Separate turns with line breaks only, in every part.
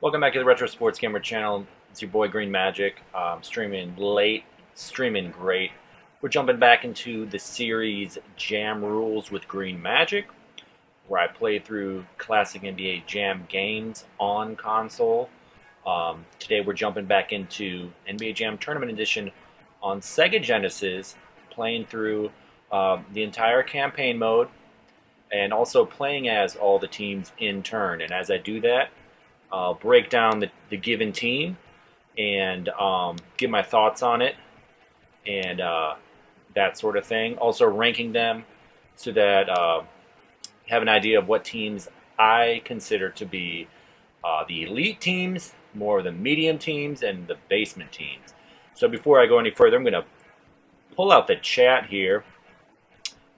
Welcome back to the Retro Sports Gamer channel. It's your boy Green Magic. Streaming late, streaming great. We're jumping back into the series Jam Rules with Green Magic, where I play through classic NBA Jam games on console. Today we're jumping back into NBA Jam Tournament Edition on Sega Genesis, playing through the entire campaign mode, and also playing as all the teams in turn. And as I do that, I'll break down the given team and give my thoughts on it and that sort of thing. Also ranking them so that have an idea of what teams I consider to be the elite teams, more of the medium teams, and the basement teams. So before I go any further, I'm going to pull out the chat here.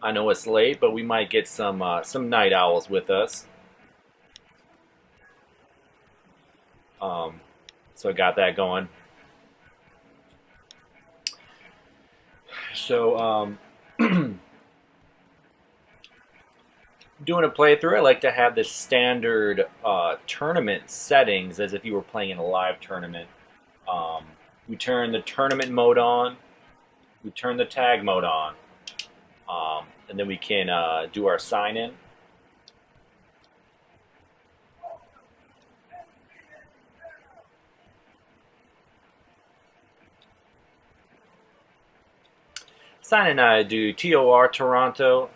I know it's late, but we might get some night owls with us. So I got that going. So doing a playthrough, I like to have the standard tournament settings as if you were playing in a live tournament. We turn the tournament mode on, we turn the tag mode on, and then we can do our sign-in. Sign-in, I do TOR Toronto.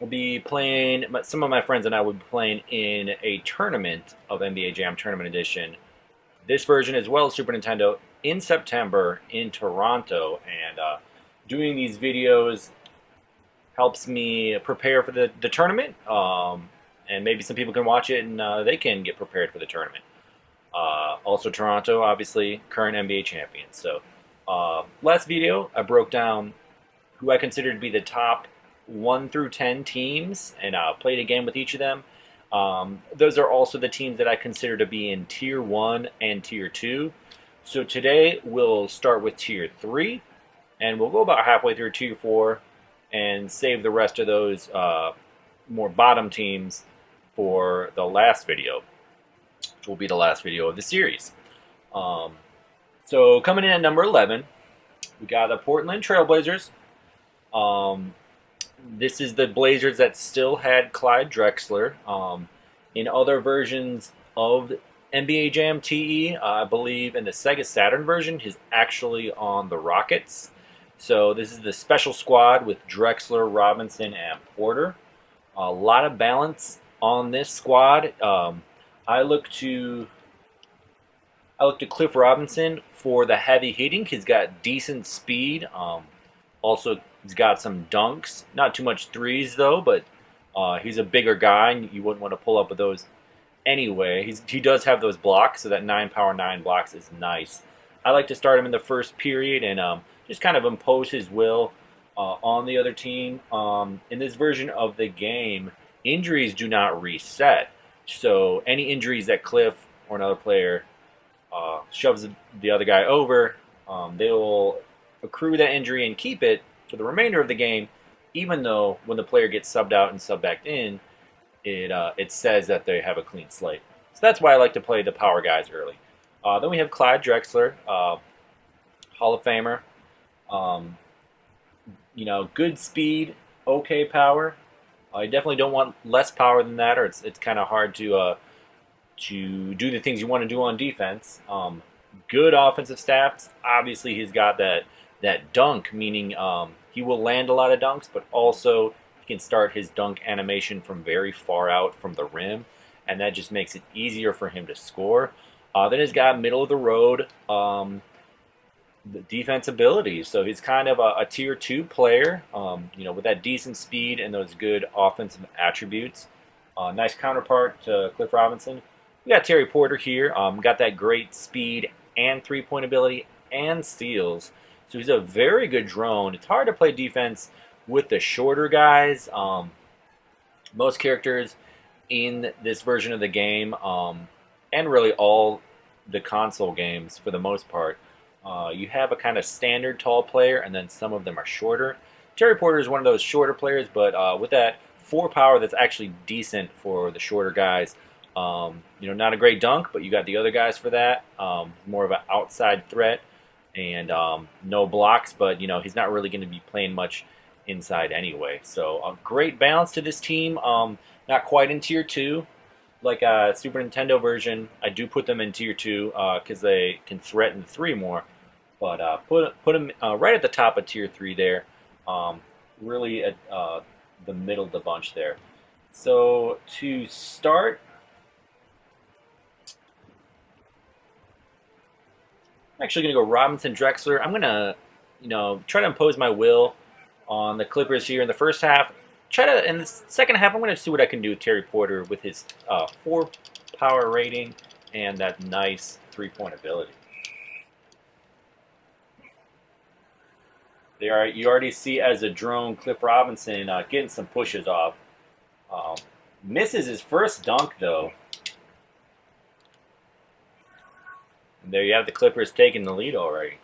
We'll be playing, some of my friends and I will be playing in a tournament of NBA Jam Tournament Edition. This version as well as Super Nintendo in September in Toronto. And doing these videos helps me prepare for the tournament. And maybe some people can watch it and they can get prepared for the tournament. Also Toronto, obviously, current NBA champions. So last video, I broke down who I consider to be the top 1 through 10 teams and played a game with each of them. Those are also the teams that I consider to be in Tier 1 and Tier 2. So today we'll start with Tier 3, and we'll go about halfway through Tier 4 and save the rest of those more bottom teams for the last video, which will be the last video of the series. So coming in at number 11, we got the Portland Trailblazers. This is the Blazers that still had Clyde Drexler. In other versions of NBA Jam TE, I believe in the Sega Saturn version, he's actually on the Rockets. So this is the special squad with Drexler, Robinson, and Porter. A lot of balance on this squad. I look to Cliff Robinson for the heavy hitting. He's got decent speed. Also, he's got some dunks. Not too much threes, though, but he's a bigger guy, and you wouldn't want to pull up with those anyway. He does have those blocks, so that 9 power 9 blocks is nice. I like to start him in the first period and just kind of impose his will on the other team. In this version of the game, injuries do not reset. So any injuries that Cliff or another player shoves the other guy over, they'll accrue that injury and keep it for the remainder of the game, even though when the player gets subbed out and subbed back in, it says that they have a clean slate. So that's why I like to play the power guys early. Then we have Clyde Drexler, Hall of Famer. Good speed, okay power. You definitely don't want less power than that, or it's kind of hard to do the things you want to do on defense. Good offensive stats. Obviously, he's got that dunk, meaning he will land a lot of dunks, but also he can start his dunk animation from very far out from the rim, and that just makes it easier for him to score. Then he's got middle of the road the defense abilities. So he's kind of a tier 2 player, with that decent speed and those good offensive attributes. Nice counterpart to Cliff Robinson. We got Terry Porter here. Got that great speed and three-point ability and steals. So he's a very good drone. It's hard to play defense with the shorter guys. Most characters in this version of the game, and really all the console games for the most part, you have a kind of standard tall player, and then some of them are shorter. Terry Porter is one of those shorter players, but with that 4 power that's actually decent for the shorter guys. Not a great dunk, but you got the other guys for that. More of an outside threat and no blocks, but he's not really going to be playing much inside anyway. So a great balance to this team. Not quite in tier two, like a Super Nintendo version. I do put them in tier two because they can threaten three more. But put them right at the top of tier three there. Really at the middle of the bunch there. So to start, I'm actually going to go Robinson Drexler. I'm going to, try to impose my will on the Clippers here in the first half. In the second half, I'm going to see what I can do with Terry Porter with his 4 power rating and that nice 3-point ability. You already see as a drone Cliff Robinson getting some pushes off. Misses his first dunk though. And there you have the Clippers taking the lead already.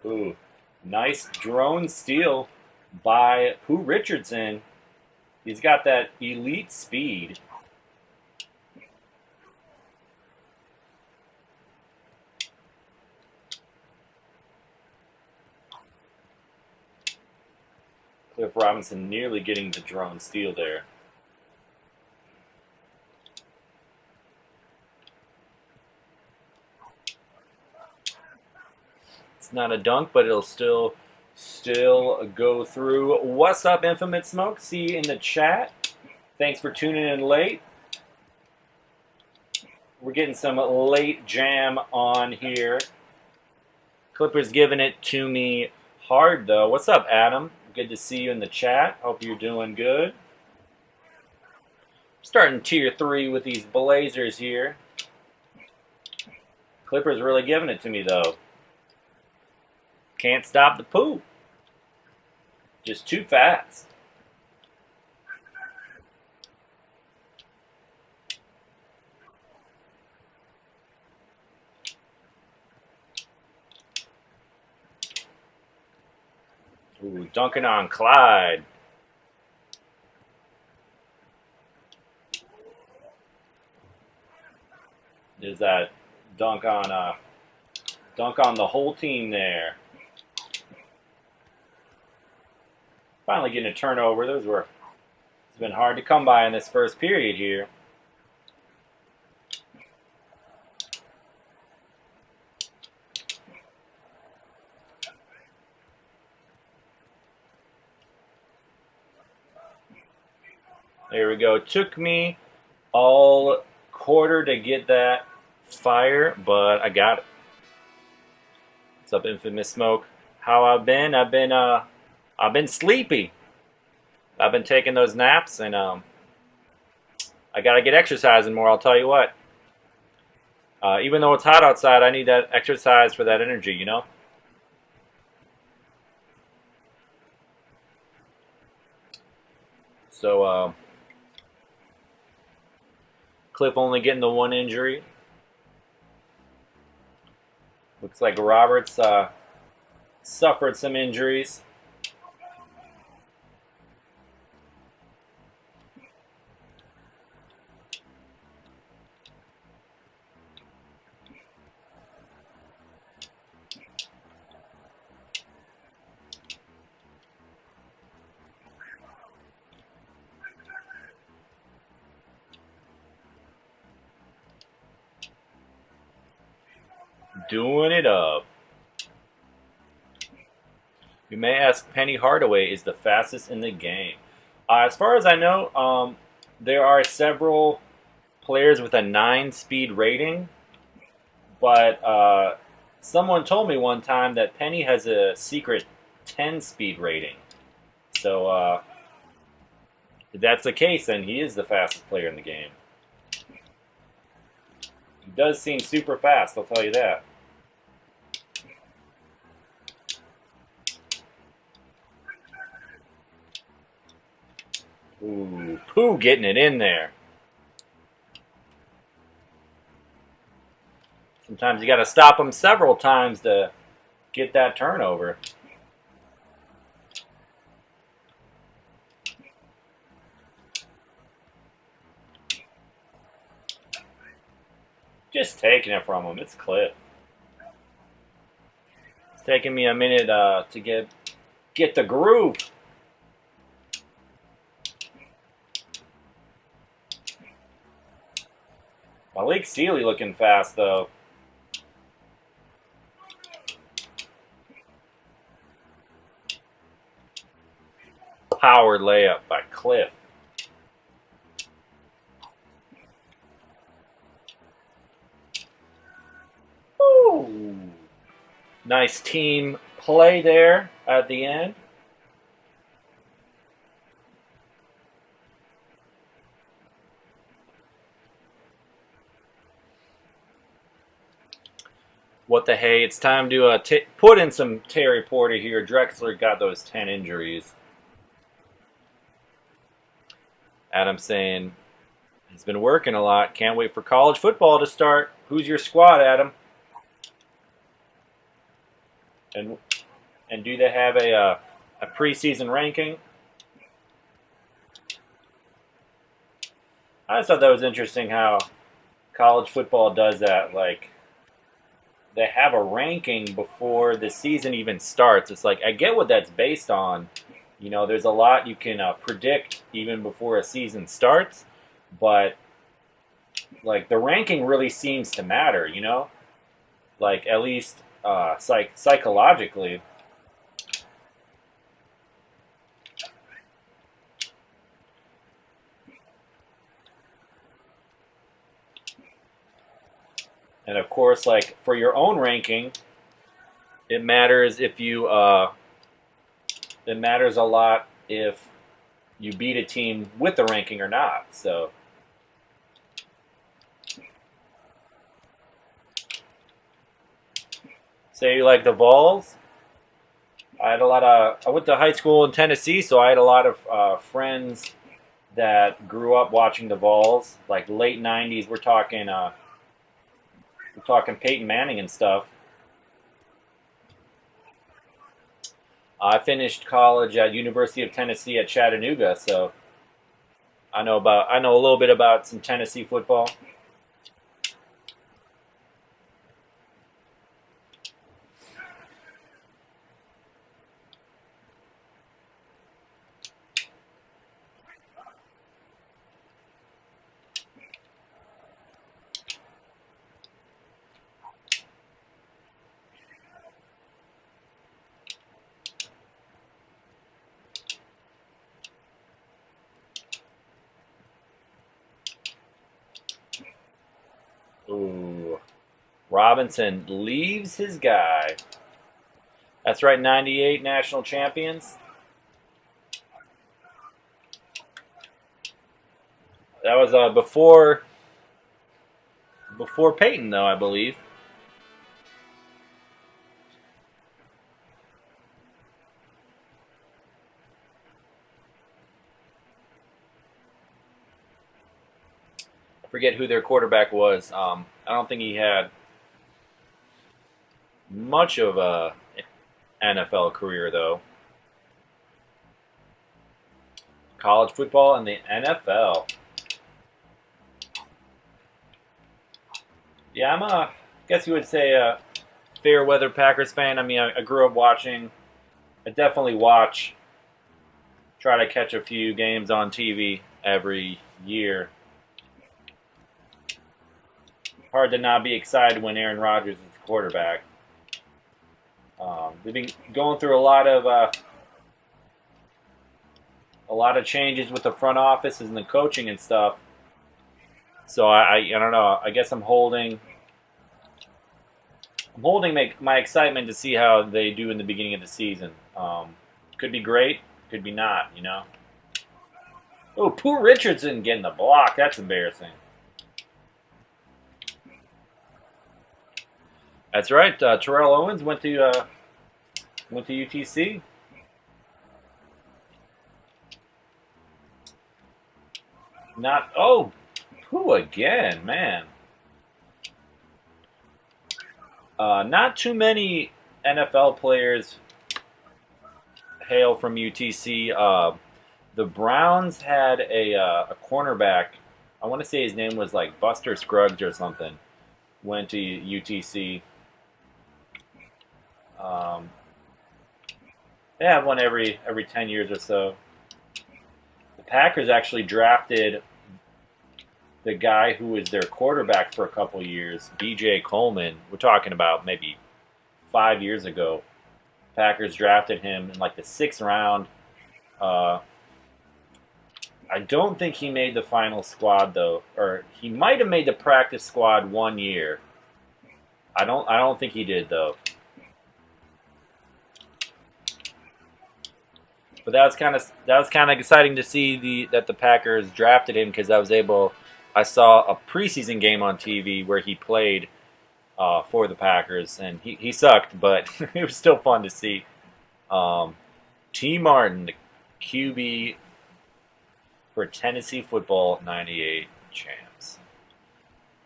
Ooh, nice drone steal by Pooh Richardson. He's got that elite speed. Cliff Robinson nearly getting the drone steal there. It's not a dunk, but it'll still go through. What's up, Infinite Smoke? See you in the chat. Thanks for tuning in late. We're getting some late jam on here. Clippers giving it to me hard, though. What's up, Adam? Good to see you in the chat. Hope you're doing good. Starting tier 3 with these Blazers here. Clippers really giving it to me, though. Can't stop the Pooh. Just too fast. Ooh, dunking on Clyde. There's that dunk on the whole team there. Finally getting a turnover. It's been hard to come by in this first period here. There we go. Took me all quarter to get that fire, but I got it. What's up, Infamous Smoke? How I've been? I've been sleepy. I've been taking those naps, and I gotta get exercising more. I'll tell you what. Even though it's hot outside, I need that exercise for that energy. So Cliff only getting the 1 injury. Looks like Roberts suffered some injuries. Doing it up. You may ask, Penny Hardaway is the fastest in the game. As far as I know, there are several players with a 9-speed rating, but someone told me one time that Penny has a secret 10-speed rating. So if that's the case, then he is the fastest player in the game. He does seem super fast, I'll tell you that. Ooh, Pooh getting it in there. Sometimes you got to stop him several times to get that turnover. Just taking it from him. It's Cliff. It's taking me a minute to get the groove. Malik Sealy looking fast though. Powered layup by Cliff. Ooh. Nice team play there at the end. What the hey? It's time to put in some Terry Porter here. Drexler got those 10 injuries. Adam saying he's been working a lot. Can't wait for college football to start. Who's your squad, Adam? And do they have a preseason ranking? I just thought that was interesting how college football does that. Like, they have a ranking before the season even starts. It's like, I get what that's based on. You know, there's a lot you can predict even before a season starts, but like the ranking really seems to matter. You know, like at least psychologically. And of course, like for your own ranking, it matters if you it matters a lot if you beat a team with the ranking or not. So say you like the Vols. I went to high school in Tennessee, so I had a lot of friends that grew up watching the Vols, like late '90s. We're talking Peyton Manning and stuff. I finished college at University of Tennessee at Chattanooga, so I know a little bit about some Tennessee football. Ooh. Robinson leaves his guy. That's right, 98 national champions. That was before Peyton, though, I believe. I forget who their quarterback was. I don't think he had much of a NFL career, though. College football and the NFL. Yeah, I guess you would say a fair weather Packers fan. I mean, I grew up watching. I definitely watch. Try to catch a few games on TV every year. Hard to not be excited when Aaron Rodgers is quarterback. They've been going through a lot of changes with the front offices and the coaching and stuff. So I don't know. I guess I'm holding my excitement to see how they do in the beginning of the season. Could be great, could be not. You know. Oh, Pooh Richardson getting the block. That's embarrassing. That's right. Terrell Owens went to UTC. Not Pooh again, man. Not too many NFL players hail from UTC. The Browns had a cornerback. I want to say his name was like Buster Scruggs or something. went to UTC. Um, they have one every 10 years or so. The Packers actually drafted the guy who was their quarterback for a couple years, B.J. Coleman. We're talking about maybe 5 years ago. Packers drafted him in like the 6th round. Uh, I don't think he made the final squad though, or he might have made the practice squad one year. I don't think he did though. But that was kind of exciting to see that the Packers drafted him because I saw a preseason game on TV where he played for the Packers and he sucked, but it was still fun to see. Um, T. Martin, the QB for Tennessee football '98 champs.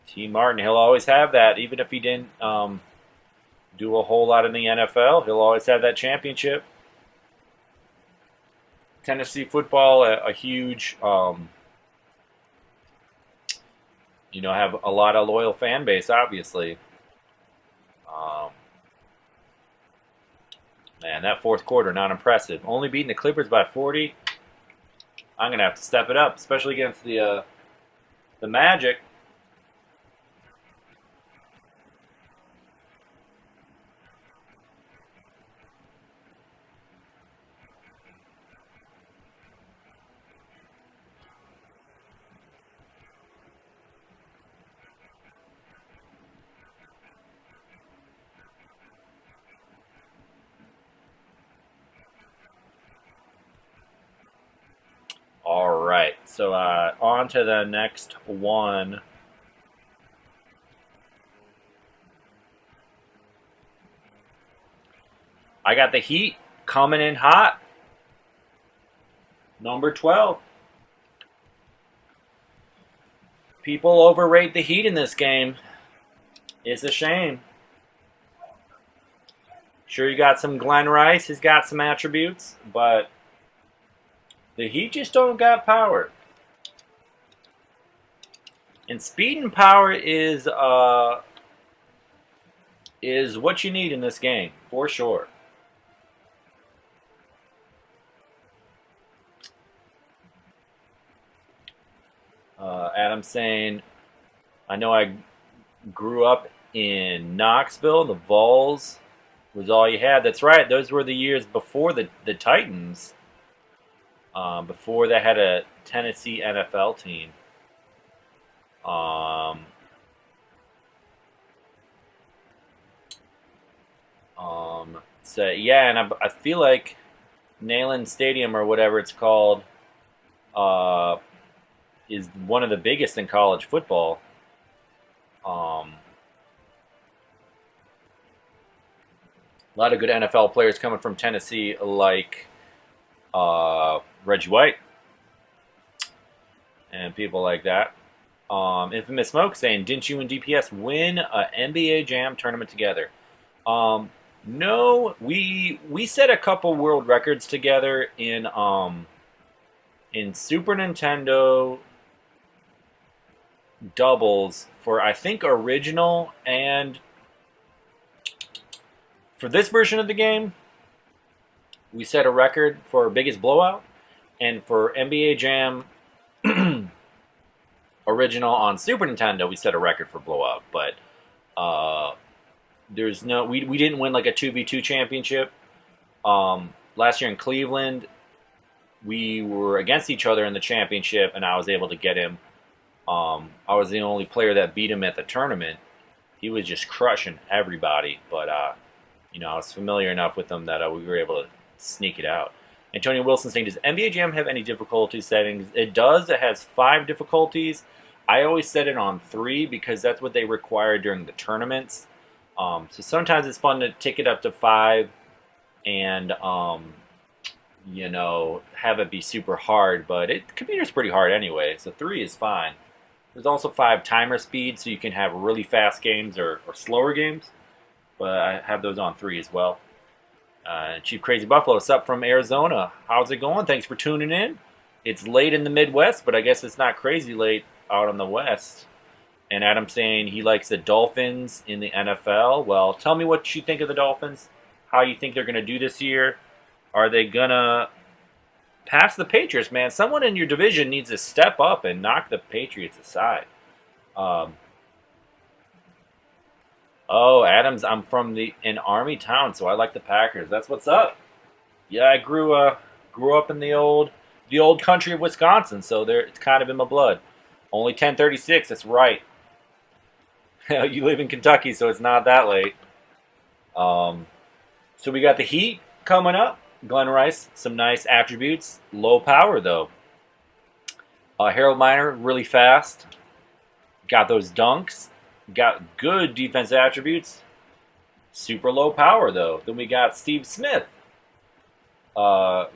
T. Martin, he'll always have that, even if he didn't do a whole lot in the NFL. He'll always have that championship. Tennessee football, a huge, have a lot of loyal fan base, obviously. Um, Man, that fourth quarter, not impressive. Only beating the Clippers by 40. I'm going to have to step it up, especially against the Magic. All right, so on to the next one. I got the Heat coming in hot. Number 12. People overrate the Heat in this game. It's a shame. Sure, you got some Glenn Rice. He's got some attributes, but the Heat just don't got power. And speed and power is what you need in this game, for sure. Adam saying, I know I grew up in Knoxville. The Vols was all you had. That's right. Those were the years before the Titans. Before they had a Tennessee NFL team. So yeah, and I feel like Neyland Stadium or whatever it's called is one of the biggest in college football. A lot of good NFL players coming from Tennessee, like Reggie White and people like that. Infamous Smoke saying, didn't you and DPS win a NBA Jam tournament together? No, we set a couple world records together in Super Nintendo doubles for, I think, original, and for this version of the game we set a record for biggest blowout, and for NBA Jam original on Super Nintendo we set a record for blowout. But there's no, we didn't win like a 2v2 championship. Last year in Cleveland we were against each other in the championship and I was able to get him. I was the only player that beat him at the tournament. He was just crushing everybody, but I was familiar enough with him that we were able to sneak it out. Antonio Wilson saying, does NBA Jam have any difficulty settings? It does. It has 5 difficulties. I always set it on 3 because that's what they require during the tournaments. So sometimes it's fun to tick it up to 5 and have it be super hard, but the computer's pretty hard anyway, so 3 is fine. There's also 5 timer speed, so you can have really fast games or slower games, but I have those on 3 as well. Chief Crazy Buffalo, what's up from Arizona? How's it going? Thanks for tuning in. It's late in the Midwest, but I guess it's not crazy late out on the West. And Adam saying he likes the Dolphins in the NFL. Well, tell me what you think of the Dolphins. How you think they're going to do this year? Are they going to pass the Patriots, man? Someone in your division needs to step up and knock the Patriots aside. Um, oh, Adams, I'm from an Army town, so I like the Packers. That's what's up. Yeah, I grew up in the old country of Wisconsin, so it's kind of in my blood. Only 10:36. That's right. You live in Kentucky, so it's not that late. Um, so we got the Heat coming up. Glenn Rice, some nice attributes. Low power though. Harold Miner, really fast. Got those dunks. Got good defensive attributes. Super low power though. Then we got Steve Smith.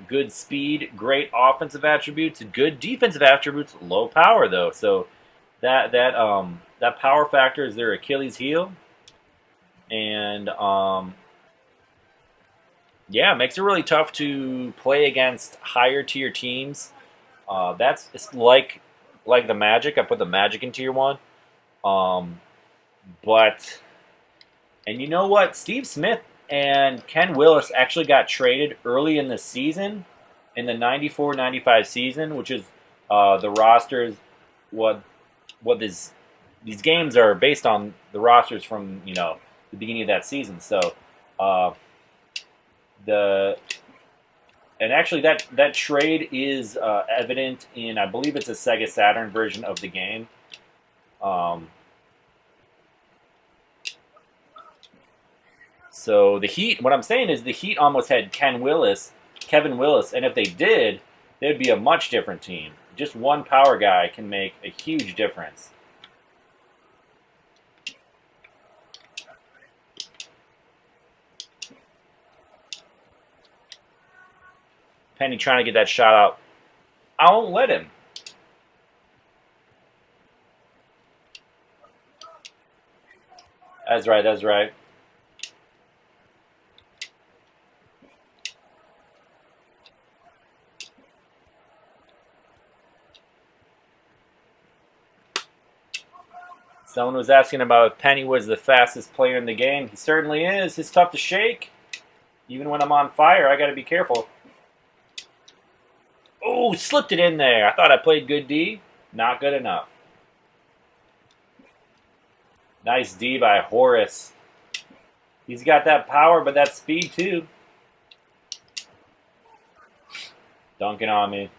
Good speed, great offensive attributes, good defensive attributes. Low power though. So that power factor is their Achilles heel, and yeah, it makes it really tough to play against higher tier teams. It's like the Magic. I put the Magic in tier one, but and you know what, Steve Smith and Ken Willis actually got traded early in the season, in the 94-95 season, which is the rosters. What these games are based on the rosters from the beginning of that season. So uh, the and actually that trade is evident in, I believe it's a Sega Saturn version of the game. So the Heat, what I'm saying is the Heat almost had Kevin Willis, and if they did, they'd be a much different team. Just one power guy can make a huge difference. Penny trying to get that shot out. I won't let him. That's right, that's right. Someone was asking about if Penny was the fastest player in the game. He certainly is. He's tough to shake. Even when I'm on fire, I got to be careful. Oh, slipped it in there. I thought I played good D. Not good enough. Nice D by Horace. He's got that power, but that speed too. Dunking on me.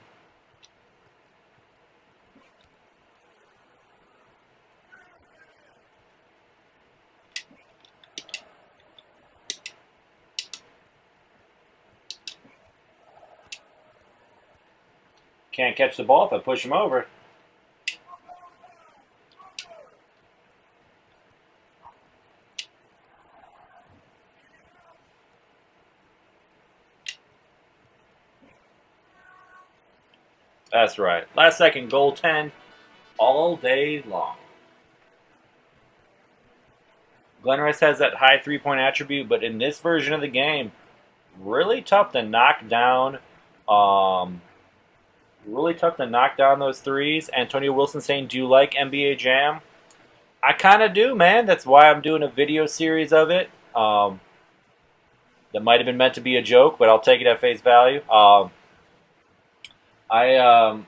Can't catch the ball if I push him over. That's right. Last second goaltend all day long. Glen Rice has that high three-point attribute, but in this version of the game, really tough to knock down. Really tough to knock down those threes. Antonio Wilson saying, "Do you like NBA Jam?" I kind of do, man. That's why I'm doing a video series of it. That might have been meant to be a joke, but I'll take it at face value. I don't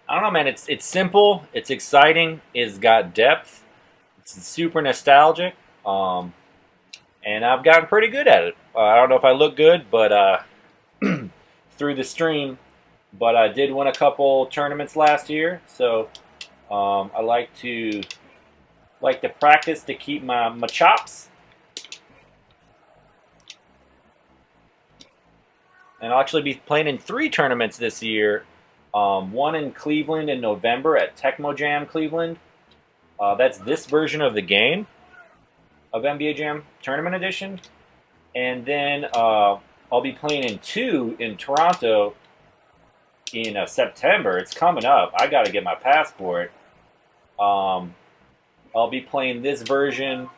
know, man. It's simple. It's exciting. It's got depth. It's super nostalgic. And I've gotten pretty good at it. I don't know if I look good, but through the stream. But I did win a couple tournaments last year, so I like to practice to keep my chops. And I'll actually be playing in 3 tournaments this year. One in Cleveland in November at Tecmo Jam Cleveland. That's this version of the game of NBA Jam Tournament Edition. And then I'll be playing in 2 in Toronto in September. It's coming up. I got to get my passport. I'll be playing this version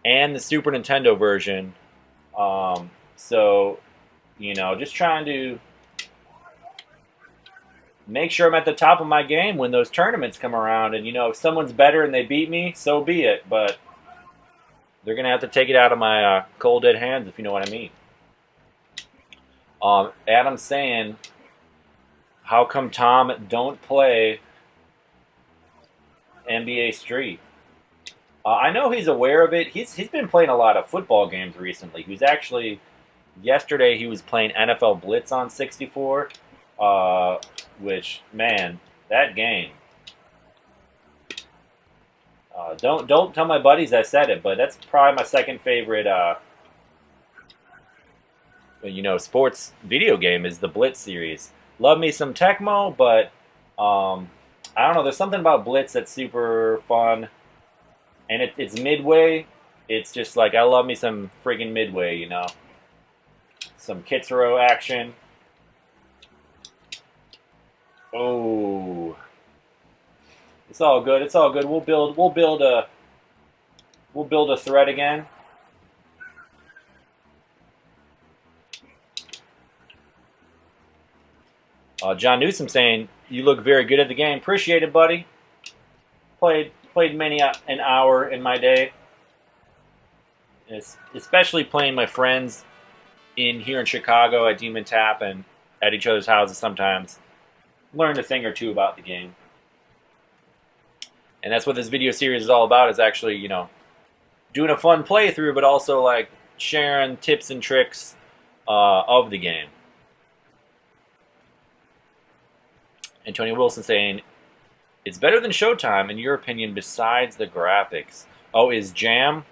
and the Super Nintendo version. So, just trying to make sure I'm at the top of my game when those tournaments come around. And if someone's better and they beat me, so be it. But they're gonna have to take it out of my cold dead hands, if you know what I mean. Adam's saying, how come Tom don't play NBA Street? I know he's aware of it. He's been playing a lot of football games recently. He was actually yesterday. He was playing NFL Blitz on 64, which, man, that game. Don't tell my buddies I said it, but that's probably my second favorite. Sports video game is the Blitz series. Love me some Tecmo, but I don't know. There's something about Blitz that's super fun, and it's midway. It's just like I love me some friggin' midway. Some Kitsuro action. Oh, it's all good. It's all good. We'll build a thread again. John Newsom saying, "You look very good at the game. Appreciate it, buddy. Played many an hour in my day, especially playing my friends here in Chicago at Demon Tap and at each other's houses sometimes. Learned a thing or two about the game, and that's what this video series is all about. Is actually doing a fun playthrough, but also like sharing tips and tricks of the game." Antonio Wilson saying, "It's better than Showtime, in your opinion, besides the graphics." Oh, is Jam?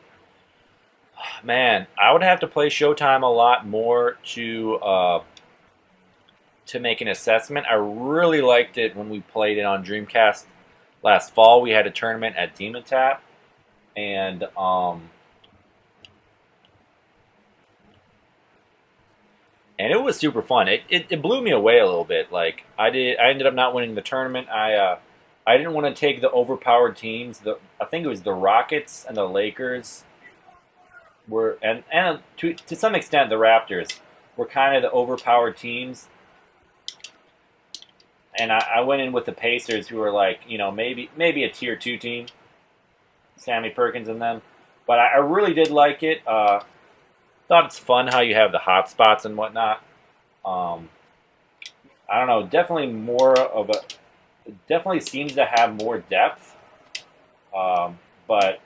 Man, I would have to play Showtime a lot more to make an assessment. I really liked it when we played it on Dreamcast last fall. We had a tournament at Demon Tap, and it was super fun. It blew me away a little bit. Like I ended up not winning the tournament. I didn't want to take the overpowered teams. I think it was the Rockets and the Lakers were, and to some extent the Raptors were kind of the overpowered teams. And I went in with the Pacers, who were like maybe a tier 2 team, Sammy Perkins and them. But I really did like it. Thought it's fun how you have the hot spots and whatnot. I don't know. Definitely definitely seems to have more depth. But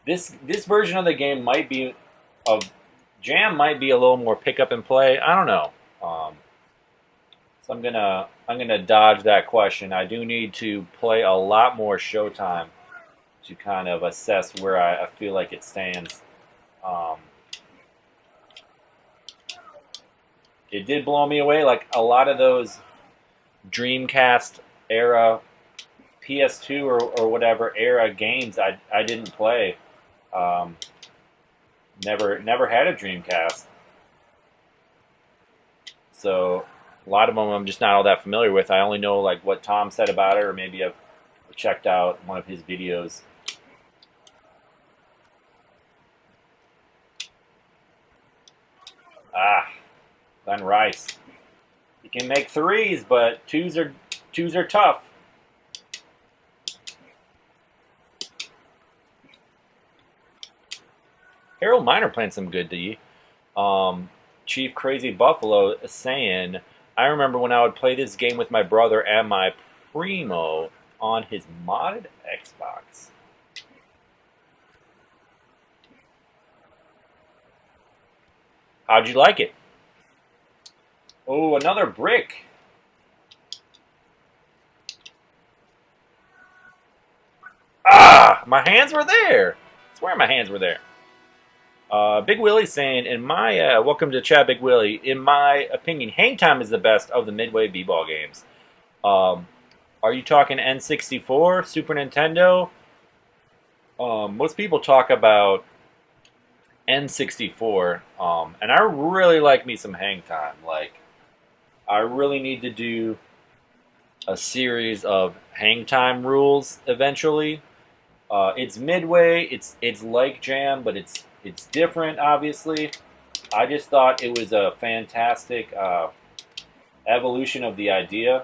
this version of the game Jam might be a little more pick up and play. I don't know. So I'm gonna dodge that question. I do need to play a lot more Showtime to kind of assess where I feel like it stands. It did blow me away. Like a lot of those Dreamcast era, PS2 or whatever era games, I didn't play. Never had a Dreamcast, so a lot of them I'm just not all that familiar with. I only know like what Tom said about it, or maybe I've checked out one of his videos. Glenn Rice. He can make threes, but twos are tough. Harold Miner playing some good D. Chief Crazy Buffalo is saying, "I remember when I would play this game with my brother and my primo on his modded Xbox." How'd you like it? Oh, another brick. My hands were there. I swear my hands were there. Big Willie saying, welcome to chat, Big Willie. In my opinion, Hang Time is the best of the Midway B-Ball games. Are you talking N64, Super Nintendo? Most people talk about N64, and I really like me some Hang Time. Like, I really need to do a series of Hang Time rules eventually. It's Midway. It's like Jam, but it's different. Obviously, I just thought it was a fantastic evolution of the idea.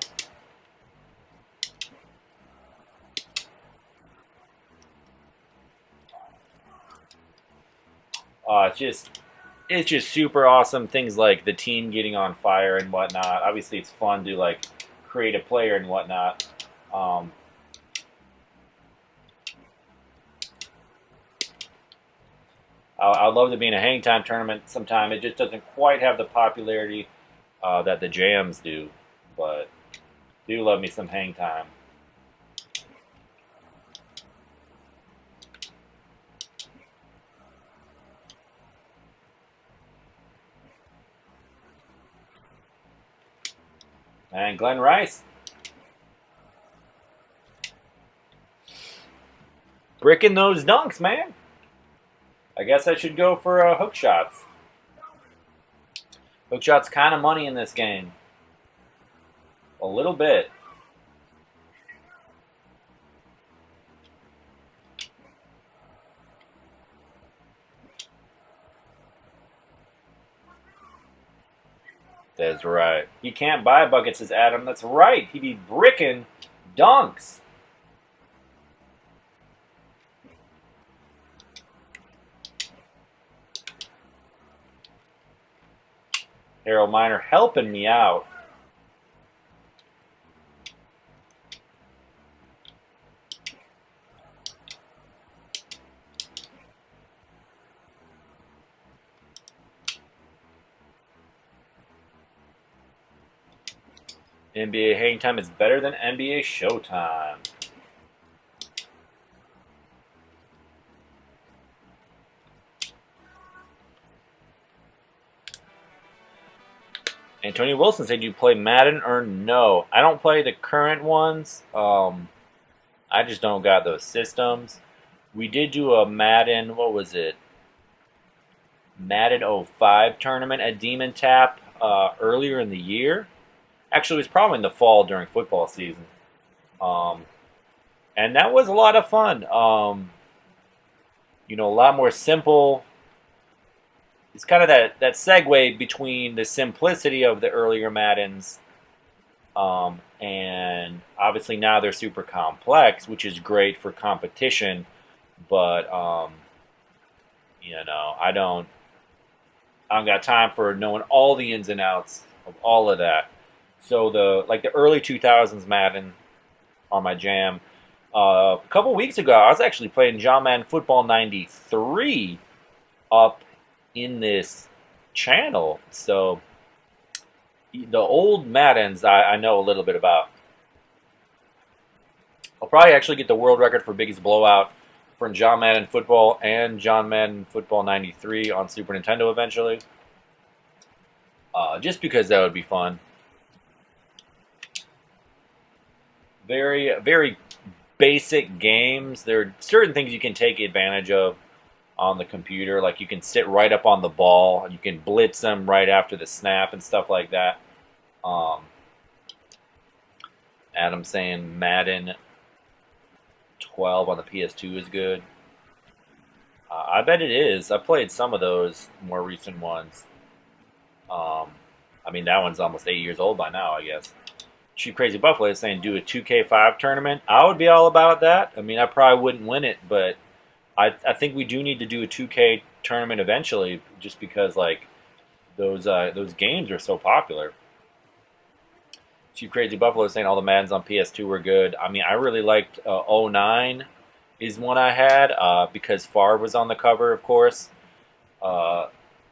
It's just super awesome. Things like the team getting on fire and whatnot. Obviously, it's fun to like create a player and whatnot. Um, I'd love to be in a hang time tournament sometime. It just doesn't quite have the popularity that the jams do, but do love me some hang time. And Glenn Rice, bricking those dunks, man. I guess I should go for hook shots. Hook shots kind of money in this game. A little bit. That's right. He can't buy buckets, says Adam. That's right. He be bricking dunks. Harold Miner helping me out. NBA hang time is better than NBA showtime. Antonio Wilson said, "Do you play Madden or no?" I don't play the current ones. I just don't got those systems. We did do a Madden. What was it? Madden '05 tournament at Demon Tap earlier in the year. Actually, it was probably in the fall during football season. Um, and that was a lot of fun. A lot more simple. It's kind of that segue between the simplicity of the earlier Maddens, and obviously now they're super complex, which is great for competition. But I don't got time for knowing all the ins and outs of all of that. So the early 2000s Madden are my jam. A couple weeks ago, I was actually playing John Madden Football '93 up in this channel. So the old Maddens I know a little bit about. I'll probably actually get the world record for biggest blowout from John Madden Football and John Madden Football '93 on Super Nintendo eventually. Just because that would be fun. Very, very basic games. There are certain things you can take advantage of on the computer. Like you can sit right up on the ball. You can blitz them right after the snap and stuff like that. Adam saying Madden 12 on the PS2 is good. I bet it is. I played some of those more recent ones. That one's almost 8 years old by now, I guess. Cheap Crazy Buffalo is saying do a 2K5 tournament. I would be all about that. I probably wouldn't win it, but I think we do need to do a 2K tournament eventually, just because those games are so popular. Cheap Crazy Buffalo is saying all the Maddens on PS2 were good. I really liked '09 is one I had because Favre was on the cover, of course.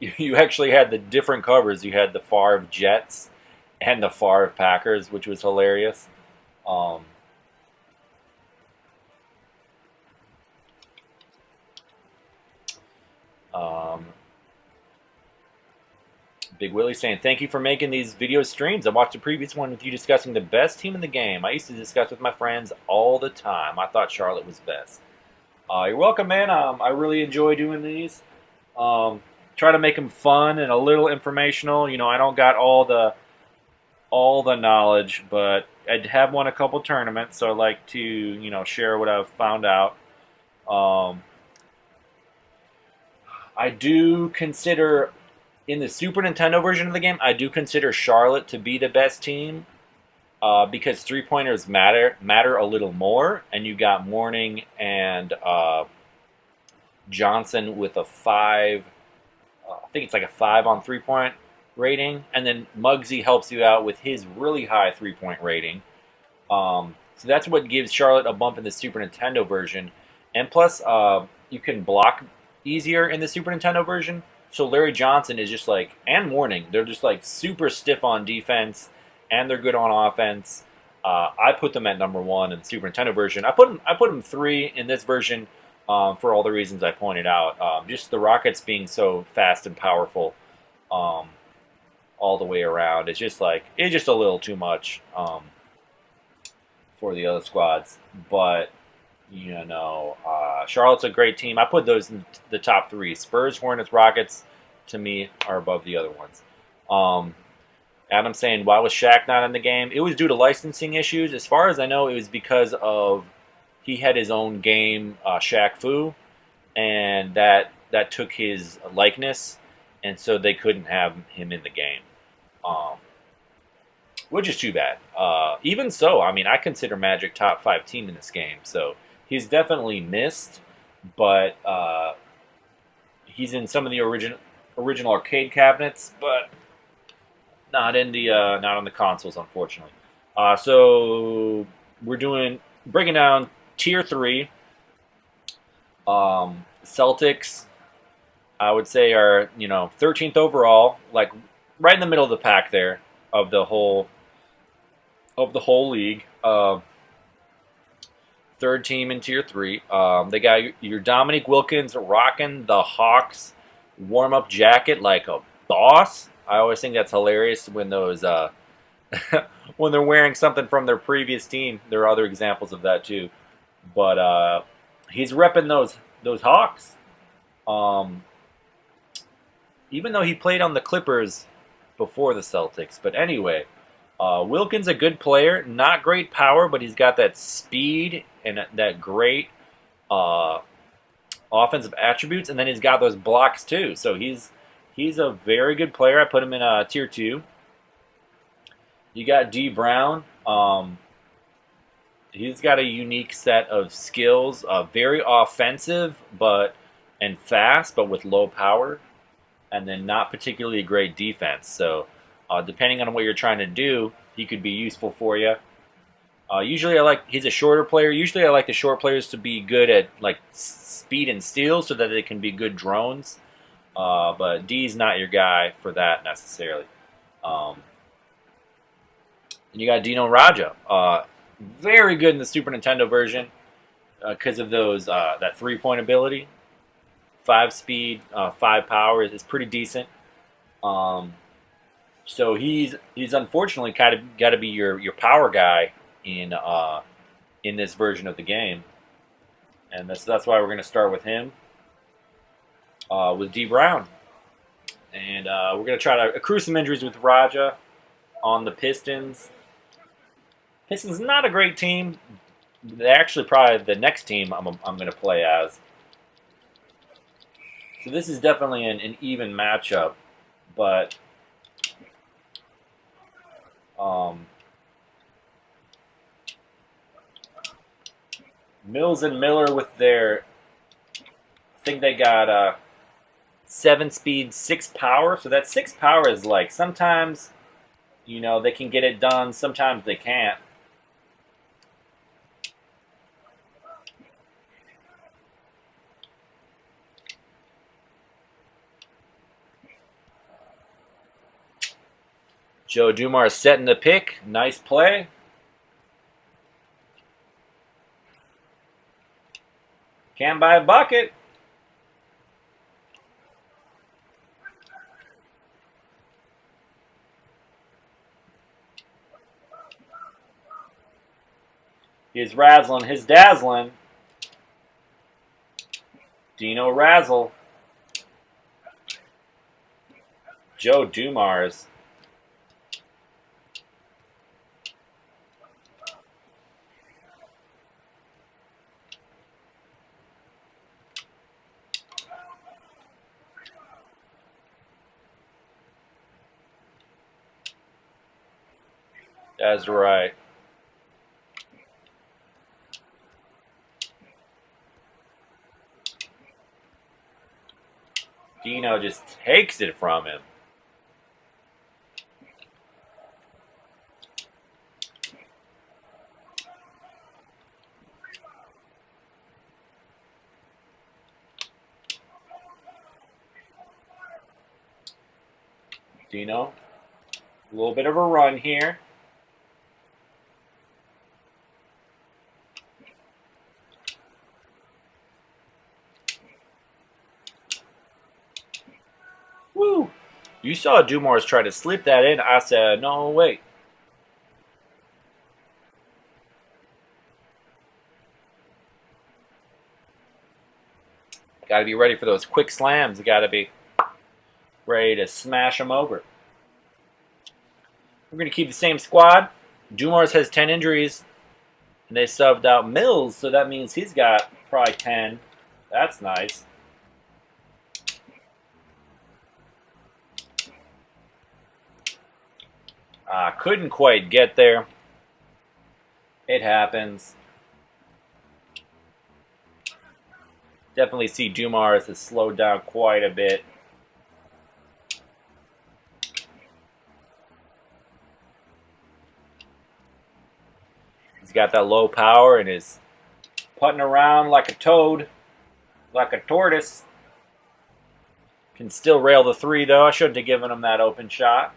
You actually had the different covers. You had the Favre Jets and the Favre Packers, which was hilarious. Um, um, Big Willie saying, thank you for making these video streams. I watched the previous one with you discussing the best team in the game. I used to discuss with my friends all the time. I thought Charlotte was best. You're welcome, man. I really enjoy doing these. Try to make them fun and a little informational. I don't got all the knowledge, but I have won a couple tournaments, so I like to share what I've found out. I do consider In the Super Nintendo version of the game, I do consider Charlotte to be the best team because 3 pointers matter a little more, and you got Morning and Johnson with a 5. I think it's like a 5 on 3 point rating, and then Muggsy helps you out with his really high 3 point rating. So that's what gives Charlotte a bump in the Super Nintendo version, and plus you can block easier in the Super Nintendo version. So Larry Johnson is just like, and Morning, they're just like super stiff on defense, and they're good on offense. I put them at number one in the Super Nintendo version. I put them 3 in this version for all the reasons I pointed out. Just the Rockets being so fast and powerful all the way around. It's just a little too much for the other squads. But Charlotte's a great team. I put those in the top 3. Spurs, Hornets, Rockets, to me, are above the other ones. Adam saying, why was Shaq not in the game? It was due to licensing issues. As far as I know, it was because of he had his own game, Shaq Fu, and that took his likeness, and so they couldn't have him in the game, which is too bad. Even so, I mean, I consider Magic top 5 team in this game, so he's definitely missed, but he's in some of the original arcade cabinets, but not on the consoles, unfortunately. So we're breaking down tier 3. Celtics, I would say, are 13th overall, like right in the middle of the pack there of the whole league. Third team in tier 3. They got your Dominique Wilkins rocking the Hawks warm-up jacket like a boss. I always think that's hilarious when those when they're wearing something from their previous team. There are other examples of that too, but he's repping those Hawks. Even though he played on the Clippers before the Celtics, but anyway, Wilkins a good player, not great power, but he's got that speed and that great offensive attributes, and then he's got those blocks too. So he's a very good player. I put him in tier 2. You got D Brown. He's got a unique set of skills. Very offensive, and fast, but with low power, and then not particularly great defense. So, depending on what you're trying to do, he could be useful for you. Usually, he's a shorter player. Usually, I like the short players to be good at like speed and steal, so that they can be good drones. But D's not your guy for that necessarily. And you got Dino Raja, very good in the Super Nintendo version because of those that 3-point ability, 5 speed, 5 power is pretty decent. So he's unfortunately kind of got to be your power guy in this version of the game, and that's why we're going to start with him. With D Brown, and we're going to try to accrue some injuries with Raja on the Pistons. Pistons not a great team. They're actually probably the next team I'm going to play as. So this is definitely an even matchup, but Mills and Miller with their, I think they got 7 speed, 6 power. So that 6 power is like sometimes, they can get it done. Sometimes they can't. Joe Dumars setting the pick. Nice play. Can buy a bucket. He's razzling, his dazzling. Dino Razzle. Joe Dumars. That's right. Dino just takes it from him. Dino, a little bit of a run here. Woo! You saw Dumars try to slip that in. I said, no, wait. Got to be ready for those quick slams. You got to be ready to smash them over. We're going to keep the same squad. Dumars has 10 injuries, and they subbed out Mills, so that means he's got probably 10. That's nice. Couldn't quite get there. It happens. Definitely see Dumars has slowed down quite a bit. He's got that low power and is putting around like a toad, like a tortoise. Can still rail the three, though. I shouldn't have given him that open shot.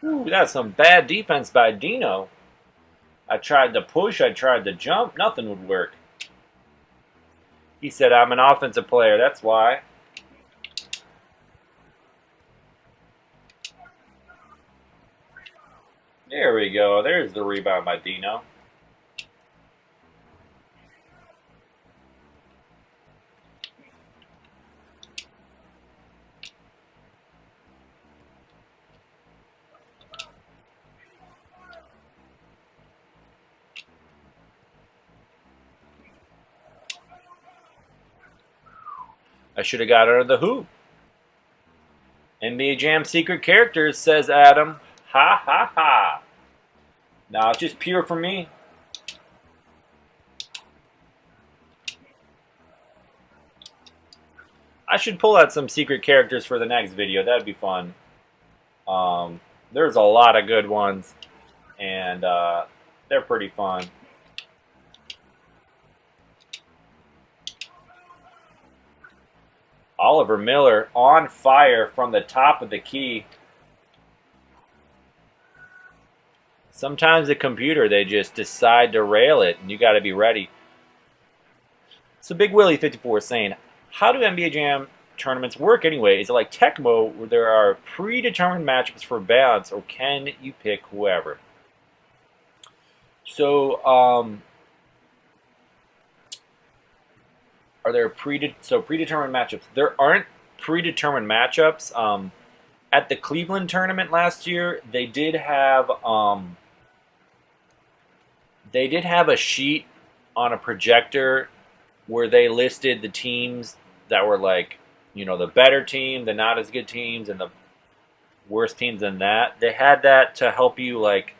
Ooh, that's some bad defense by Dino. I tried to push, I tried to jump, nothing would work. He said, I'm an offensive player, that's why. There we go, there's the rebound by Dino. I should have got under the hoop. NBA Jam secret characters, says Adam. Ha ha ha. Now it's just pure for me. I should pull out some secret characters for the next video. That'd be fun. There's a lot of good ones, and they're pretty fun. Oliver Miller on fire from the top of the key. Sometimes the computer, they just decide to rail it, and you got to be ready. So Big Willie 54 is saying, how do NBA Jam tournaments work anyway? Is it like Tecmo, where there are predetermined matchups for balance, or can you pick whoever? So, are there predetermined matchups? There aren't predetermined matchups. At the Cleveland tournament last year, they did have a sheet on a projector where they listed the teams that were like, the better team, the not as good teams, and the worse teams than that. They had that to help you, like,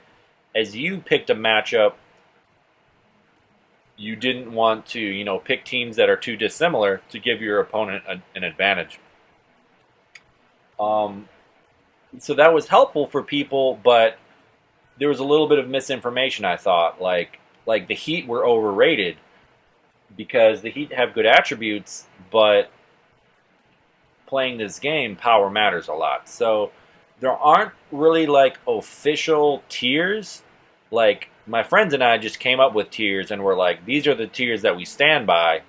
as you picked a matchup, you didn't want to, pick teams that are too dissimilar to give your opponent an advantage. So that was helpful for people, but there was a little bit of misinformation, I thought. Like the Heat were overrated because the Heat have good attributes, but playing this game, power matters a lot. So there aren't really like official tiers. Like my friends and I just came up with tiers and we're like, these are the tiers that we stand by.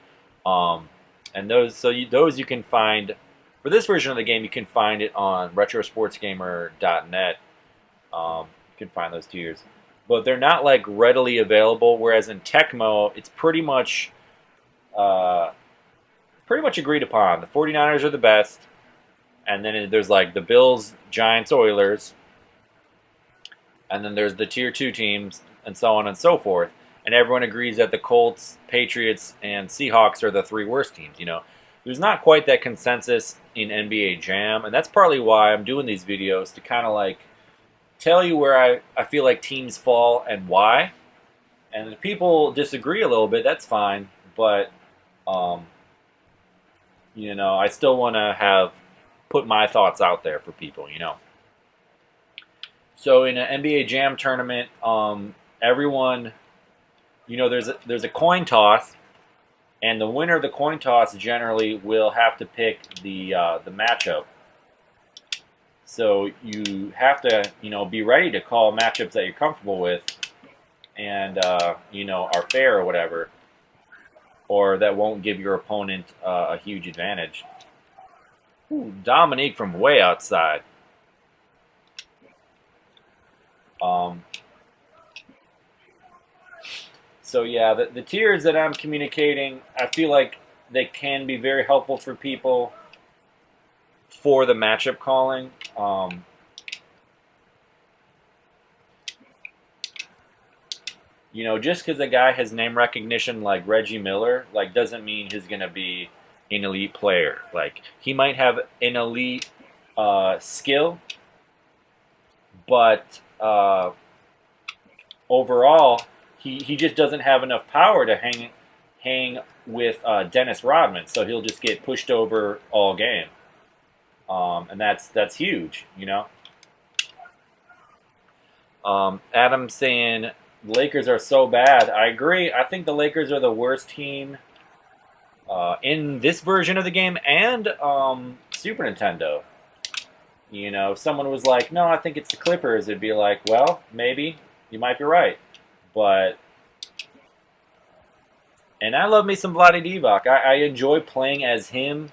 And those you can find for this version of the game. You can find it on retrosportsgamer.net. You can find those tiers, but they're not like readily available. Whereas in Tecmo, it's pretty much uh, pretty much agreed upon. The 49ers are the best, and then there's like the Bills, Giants, Oilers, and then there's the tier 2 teams, and so on and so forth. And everyone agrees that the Colts, Patriots, and Seahawks are the three worst teams. There's not quite that consensus in NBA Jam, and that's partly why I'm doing these videos, to kind of like tell you where I feel like teams fall and why. And if people disagree a little bit, that's fine. But um, I still want to have put my thoughts out there for people. So in an NBA Jam tournament, everyone, there's a coin toss, and the winner of the coin toss generally will have to pick the matchup. So you have to be ready to call matchups that you're comfortable with, and are fair or whatever, or that won't give your opponent a huge advantage. Ooh, Dominique from way outside. So yeah, the tiers that I'm communicating, I feel like they can be very helpful for people for the matchup calling. Just because a guy has name recognition like Reggie Miller, like doesn't mean he's gonna be an elite player. Like he might have an elite skill, but overall, he just doesn't have enough power to hang with Dennis Rodman. So he'll just get pushed over all game, and that's huge. Adam saying Lakers are so bad. I agree. I think the Lakers are the worst team in this version of the game and Super Nintendo. If someone was like, no, I think it's the Clippers, it'd be like, well, maybe. You might be right. And I love me some Vlade Divac. I enjoy playing as him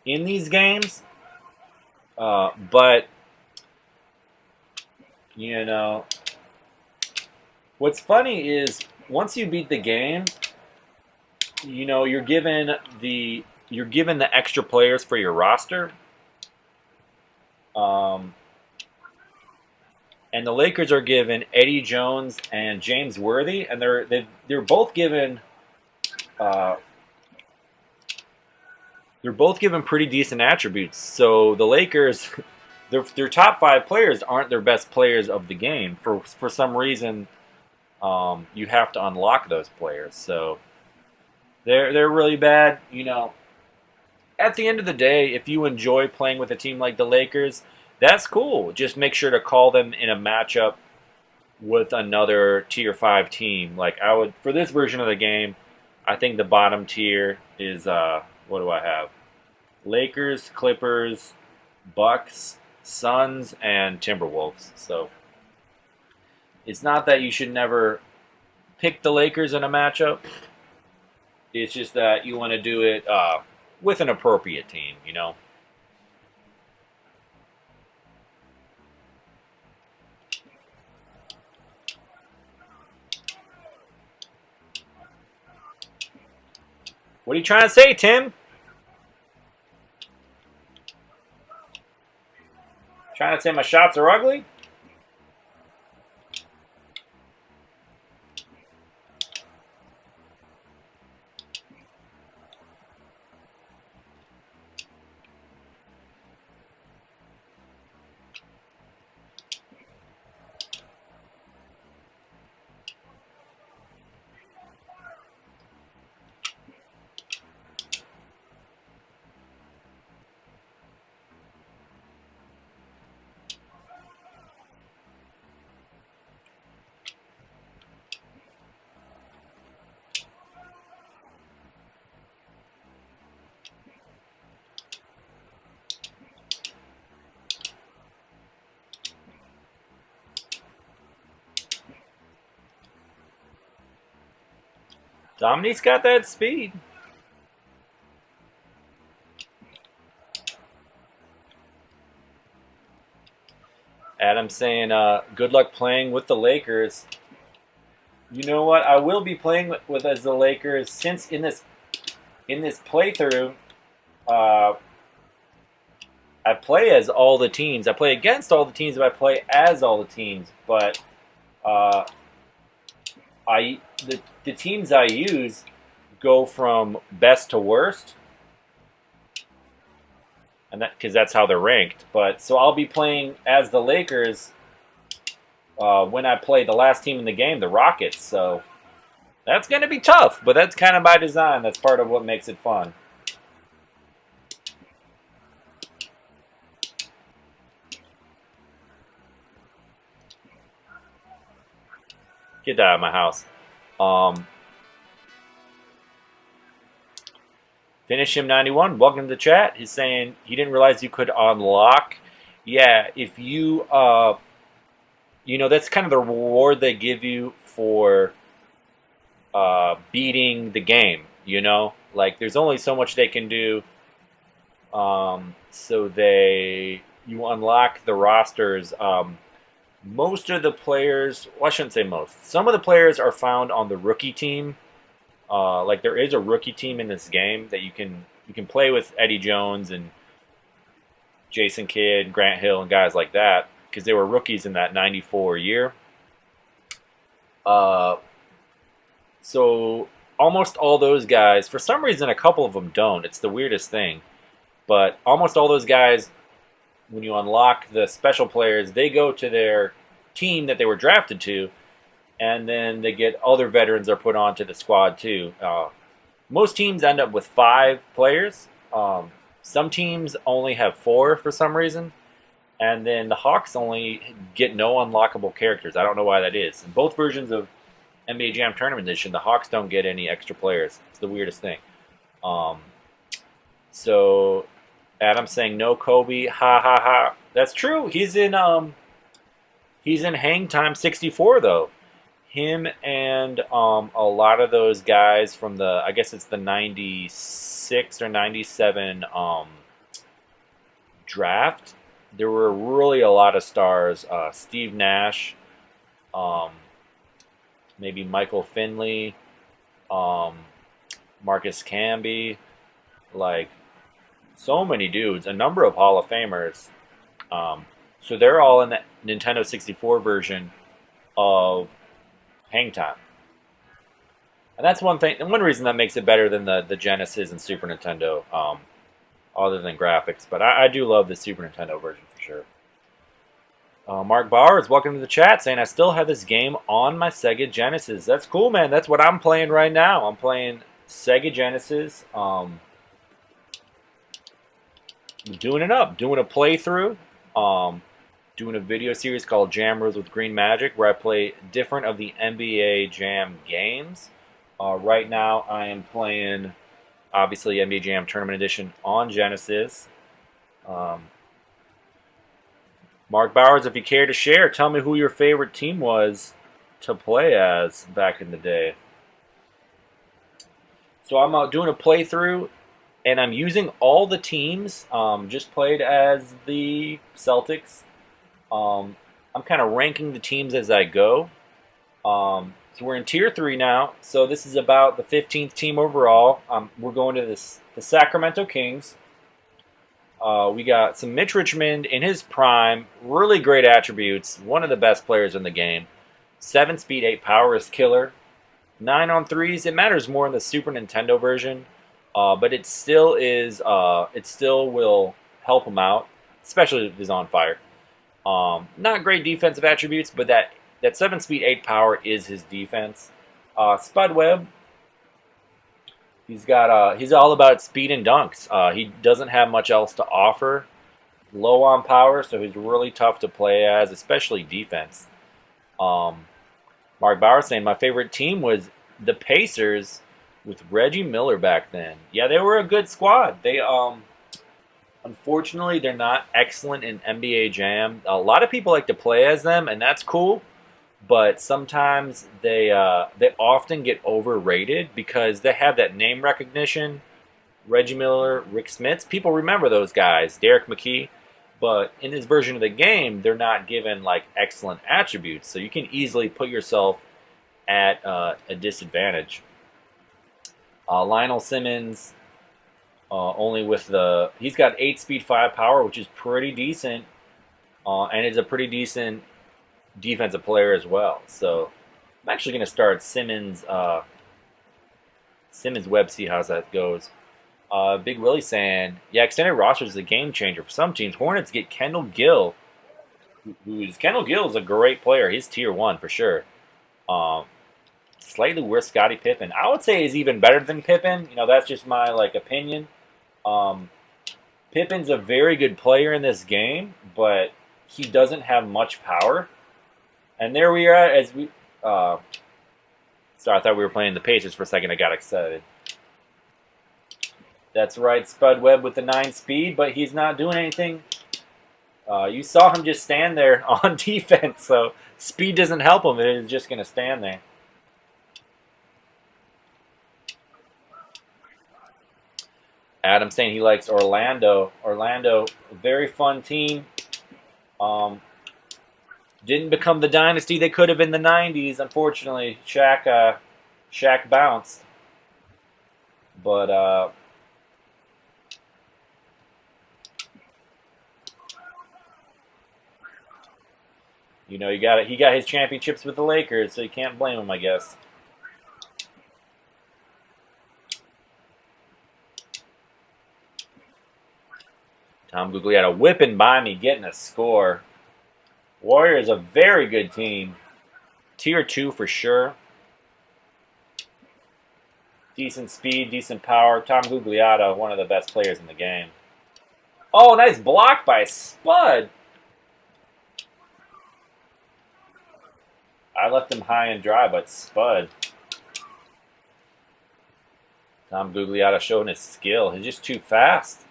in these games. But, what's funny is once you beat the game, you're given the extra players for your roster. And the Lakers are given Eddie Jones and James Worthy, and they're both given pretty decent attributes. So the Lakers, their top 5 players aren't their best players of the game. For some reason, you have to unlock those players. So they're really bad. At the end of the day, if you enjoy playing with a team like the Lakers, that's cool. Just make sure to call them in a matchup with another tier 5 team. Like I would for this version of the game, I think the bottom tier is what do I have? Lakers, Clippers, Bucks, Suns, and Timberwolves. So it's not that you should never pick the Lakers in a matchup. It's just that you want to do it with an appropriate team. What are you trying to say, Tim? Trying to say my shots are ugly? Dominique's got that speed. Adam's saying, good luck playing with the Lakers. You know what? I will be playing with as the Lakers since in this playthrough, uh, I play as all the teams. I play against all the teams, but I play as all the teams. But uh, the teams I use go from best to worst, and that because that's how they're ranked. But so I'll be playing as the Lakers when I play the last team in the game, the Rockets. So that's going to be tough, but that's kind of by design. That's part of what makes it fun. Get that out of my house. Um, Finish him 91. Welcome to the chat. He's saying he didn't realize you could unlock. Yeah, if you that's kind of the reward they give you for beating the game. Like there's only so much they can do. So you unlock the rosters. Most of the players, well, I shouldn't say most. Some of the players are found on the rookie team. Like there is a rookie team in this game that you can play with Eddie Jones and Jason Kidd, Grant Hill, and guys like that because they were rookies in that '94 year. Uh, so almost all those guys, for some reason, a couple of them don't. It's the weirdest thing, but almost all those guys, when you unlock the special players, they go to their team that they were drafted to, and then they get other veterans are put onto the squad too. Most teams end up with 5 players. Some teams only have 4 for some reason, and then the Hawks only get no unlockable characters. I don't know why that is. In both versions of NBA Jam Tournament Edition, the Hawks don't get any extra players. It's the weirdest thing. Um, so Adam's saying no Kobe, ha ha ha. That's true. He's in Hang Time 64 though. Him and a lot of those guys from I guess it's the 96 or 97 draft. There were really a lot of stars. Steve Nash, um, maybe Michael Finley, um, Marcus Camby, like so many dudes, a number of Hall of Famers. So they're all in the Nintendo 64 version of Hang Time. And that's one thing, and one reason that makes it better than the Genesis and Super Nintendo, other than graphics. But I do love the Super Nintendo version for sure. Mark Bowers, welcome to the chat, saying I still have this game on my Sega Genesis. That's cool, man. That's what I'm playing right now. I'm playing Sega Genesis. Doing it up, doing a playthrough. Doing a video series called Jam Rules with Green Magic, where I play different of the NBA Jam games. Right now, I am playing, obviously, NBA Jam Tournament Edition on Genesis. Mark Bowers, if you care to share, tell me who your favorite team was to play as back in the day. So I'm doing a playthrough, and I'm using all the teams. Just played as the Celtics. I'm kind of ranking the teams as I go. So we're in Tier 3 now. So this is about the 15th team overall. We're going to the Sacramento Kings. We got some Mitch Richmond in his prime. Really great attributes. One of the best players in the game. 7 speed, 8 power is killer. 9 on threes. It matters more in the Super Nintendo version. But it still is. It still will help him out, especially if he's on fire. Not great defensive attributes, but that 7 speed, 8 power is his defense. Spud Webb, he's all about speed and dunks. He doesn't have much else to offer. Low on power, so he's really tough to play as, especially defense. Mark Bauer saying my favorite team was the Pacers with Reggie Miller back then. Yeah, they were a good squad. They unfortunately, they're not excellent in NBA Jam. A lot of people like to play as them, and that's cool. But sometimes they often get overrated because they have that name recognition. Reggie Miller, Rick Smits. People remember those guys. Derek McKee. But in this version of the game, they're not given like excellent attributes. So you can easily put yourself at a disadvantage. Lionel Simmons, only with he's got 8 speed, 5 power, which is pretty decent, and is a pretty decent defensive player as well. So I'm actually going to start Simmons. Simmons Webb, see how that goes. Big Willie saying, yeah, extended rosters is a game changer for some teams. Hornets get Kendall Gill, Kendall Gill is a great player. He's tier 1 for sure. Um, Slightly worse Scottie Pippen. I would say he's even better than Pippen. That's just my opinion. Um, Pippen's a very good player in this game, but he doesn't have much power. And there we are as we. Sorry, I thought we were playing the Pacers for a second. I got excited. That's right, Spud Webb with the 9 speed, but he's not doing anything. You saw him just stand there on defense, so speed doesn't help him. It is just going to stand there. Adam saying he likes Orlando. Orlando, a very fun team. Didn't become the dynasty they could have in the 90s. Unfortunately, Shaq bounced. But he got his championships with the Lakers, so you can't blame him, I guess. Tom Gugliotta whipping by me, getting a score. Warriors a very good team. Tier 2 for sure. Decent speed, decent power. Tom Gugliotta, one of the best players in the game. Oh, nice block by Spud. I left him high and dry, but Spud. Tom Gugliotta showing his skill. He's just too fast.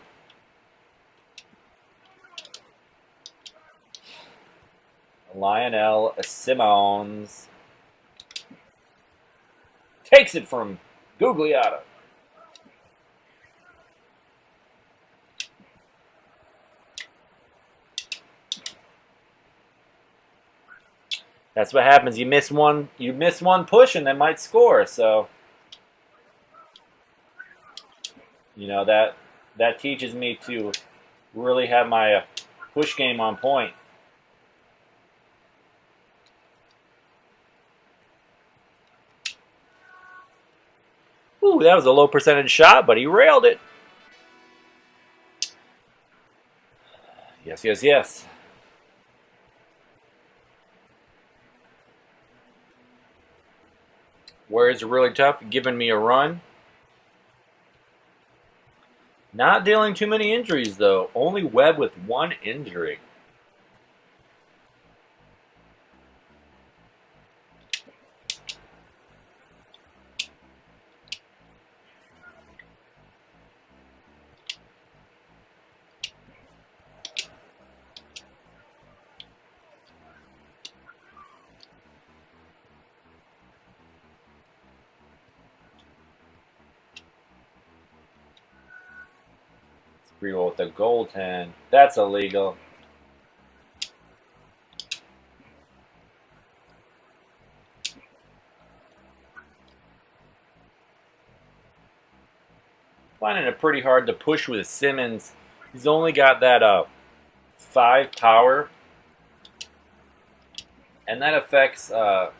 Lionel Simmons takes it from Gugliotta. That's what happens. You miss one push and they might score. So that teaches me to really have my push game on point. Ooh, that was a low percentage shot, but he railed it. Yes, yes, yes. Warriors are really tough, giving me a run. Not dealing too many injuries, though. Only Webb with 1 injury. Reroll with the goaltend. That's illegal. Finding it pretty hard to push with Simmons. He's only got that 5 power, and that affects how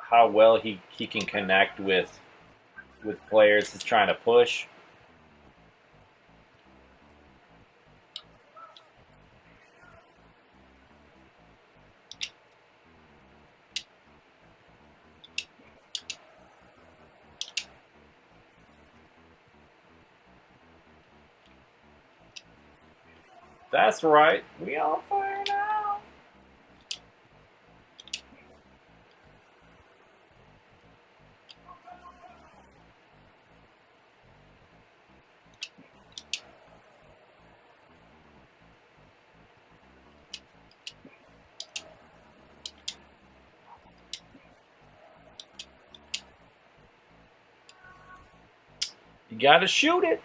well he can connect with players he's trying to push. That's right. We on fire now. You gotta shoot it.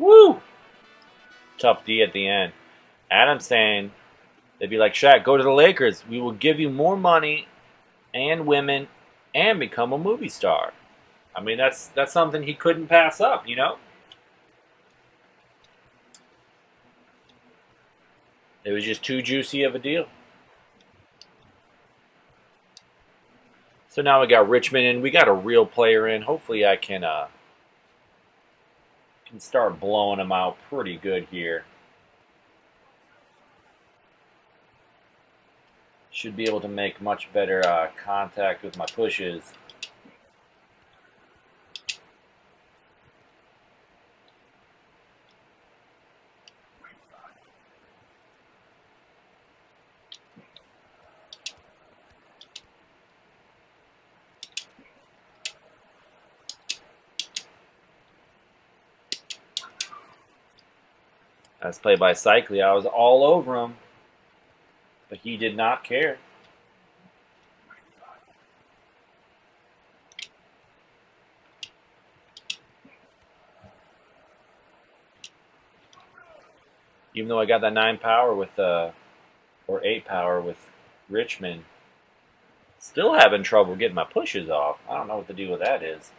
Woo! Tough D at the end. Adam's saying they'd be like, Shaq, go to the Lakers. We will give you more money and women and become a movie star. I mean, that's something he couldn't pass up, you know? It was just too juicy of a deal. So now we got Richmond in. We got a real player in. Hopefully I can start blowing them out pretty good here. Should be able to make much better contact with my pushes. That's played by Cycli. I was all over him, but he did not care. Even though I got that 9 power with or 8 power with Richmond, still having trouble getting my pushes off. I don't know what the deal with that is.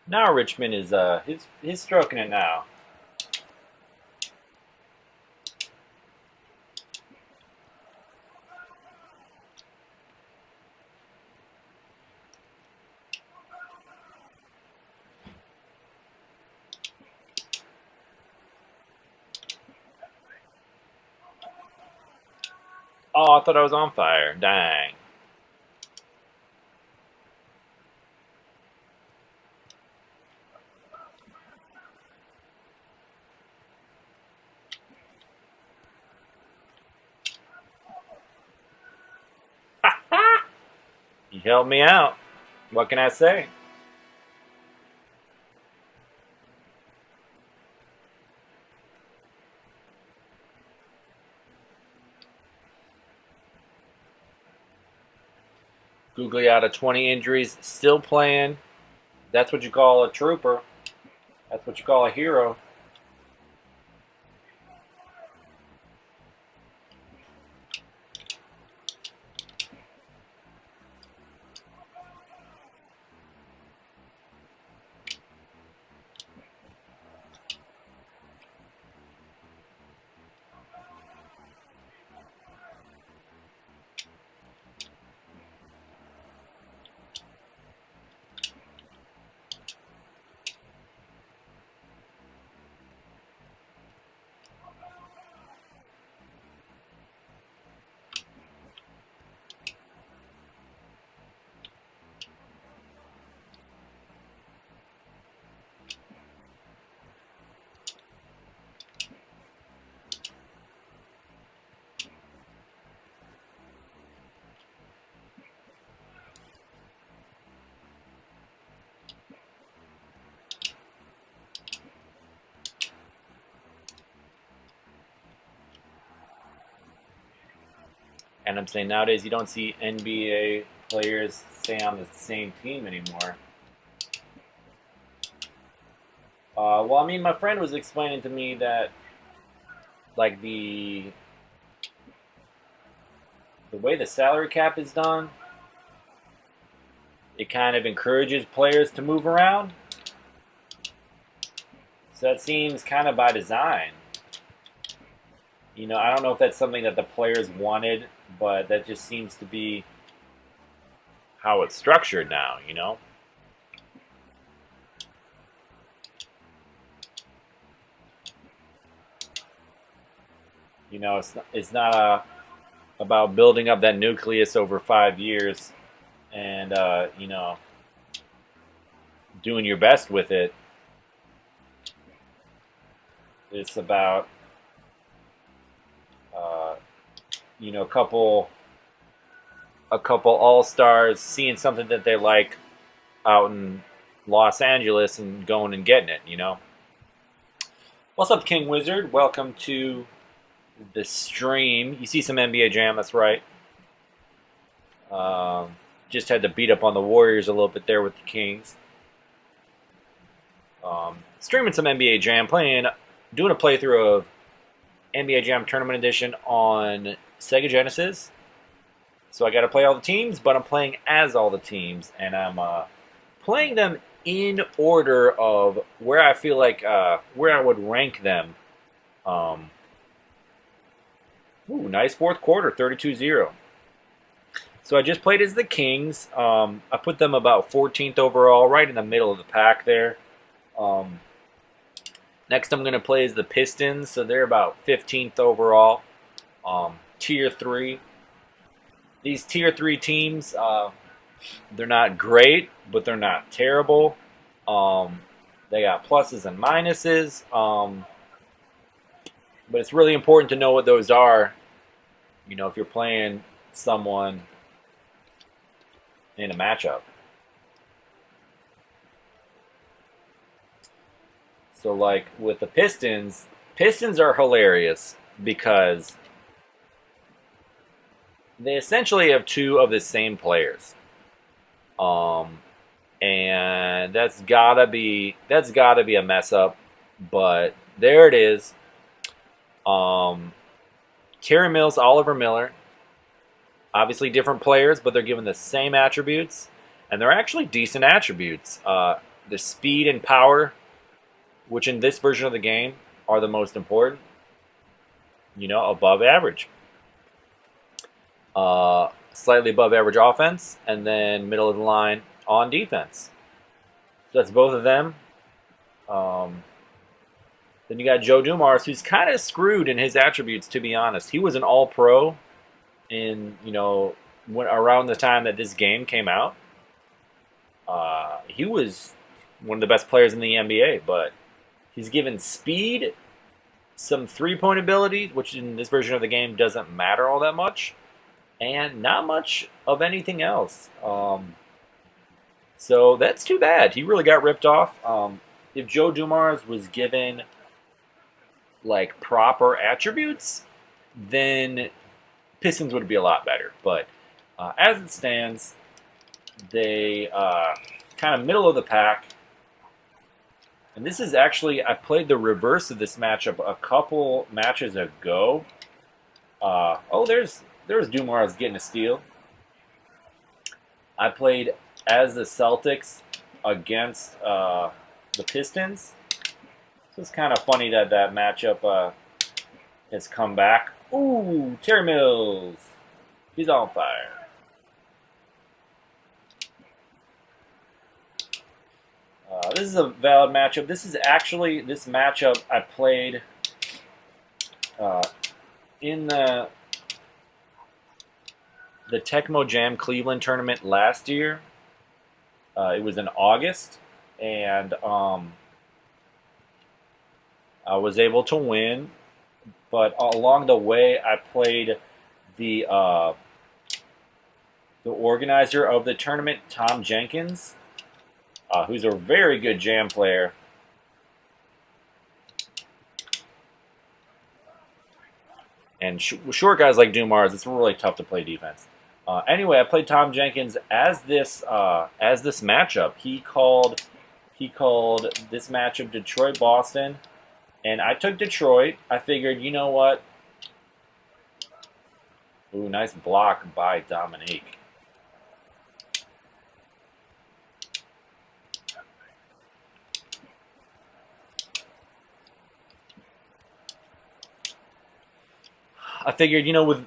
Now Richmond is he's stroking it now. Oh, I thought I was on fire. Dang. You helped me out. What can I say? Googly out of 20 injuries, still playing. That's what you call a trooper. That's what you call a hero. And I'm saying nowadays you don't see NBA players stay on the same team anymore. Well, I mean, my friend was explaining to me that like the way the salary cap is done, it kind of encourages players to move around. So that seems kind of by design. You know, I don't know if that's something that the players wanted, but that just seems to be how it's structured now, you know? It's not about building up that nucleus over 5 years and doing your best with it. It's about uh, a couple all stars seeing something that they like out in Los Angeles and going and getting it. What's up, King Wizard? Welcome to the stream. You see some NBA Jam, that's right. Just had to beat up on the Warriors a little bit there with the Kings. Streaming some NBA Jam, doing a playthrough of NBA Jam Tournament Edition on Sega Genesis. So I got to play all the teams, but I'm playing as all the teams, and I'm playing them in order of where I feel like where I would rank them. Nice fourth quarter, 32-0. So I just played as the Kings. I put them about 14th overall, right in the middle of the pack there. Next I'm going to play as the Pistons, so they're about 15th overall. Tier 3. These Tier 3 teams, they're not great, but they're not terrible. They got pluses and minuses. But it's really important to know what those are. If you're playing someone in a matchup. So like with the Pistons are hilarious because they essentially have two of the same players. And that's gotta be a mess up, but there it is. Terry Mills, Oliver Miller, obviously different players, but they're given the same attributes, and they're actually decent attributes. The speed and power, which in this version of the game are the most important, above average. Slightly above average offense, and then middle of the line on defense. So that's both of them. Then you got Joe Dumars, who's kind of screwed in his attributes, to be honest. He was an all-pro in, around the time that this game came out. He was one of the best players in the NBA, but he's given speed, some three-point ability, which in this version of the game doesn't matter all that much, and not much of anything else. So that's too bad. He really got ripped off. If Joe Dumars was given like proper attributes, then Pistons would be a lot better. But as it stands, they kind of middle of the pack. And this is actually, I played the reverse of this matchup a couple matches ago. There's Dumars getting a steal. I played as the Celtics against the Pistons. So it's kind of funny that matchup has come back. Ooh, Terry Mills. He's on fire. This is a valid matchup. This matchup I played in the Tecmo Jam Cleveland tournament last year. It was in August, and I was able to win, but along the way I played the organizer of the tournament, Tom Jenkins, who's a very good Jam player. And short guys like Dumars, it's really tough to play defense. Anyway, I played Tom Jenkins as this matchup. He called this matchup Detroit-Boston, and I took Detroit. I figured, you know what? Ooh, nice block by Dominique. I figured,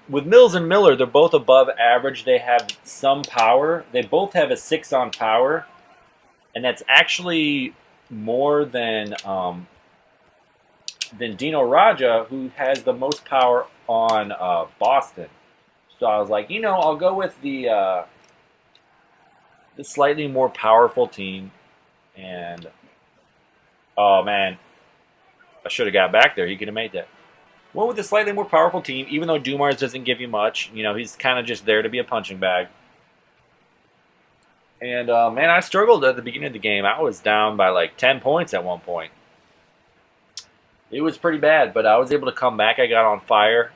with Mills and Miller, they're both above average. They have some power. They both have a 6 on power, and that's actually more than Dino Raja, who has the most power on Boston. So I was like, I'll go with the slightly more powerful team. And oh man, I should have got back there. He could have made that. Went with a slightly more powerful team, even though Dumars doesn't give you much. He's kind of just there to be a punching bag. And man, I struggled at the beginning of the game. I was down by like 10 points at one point. It was pretty bad, but I was able to come back. I got on fire.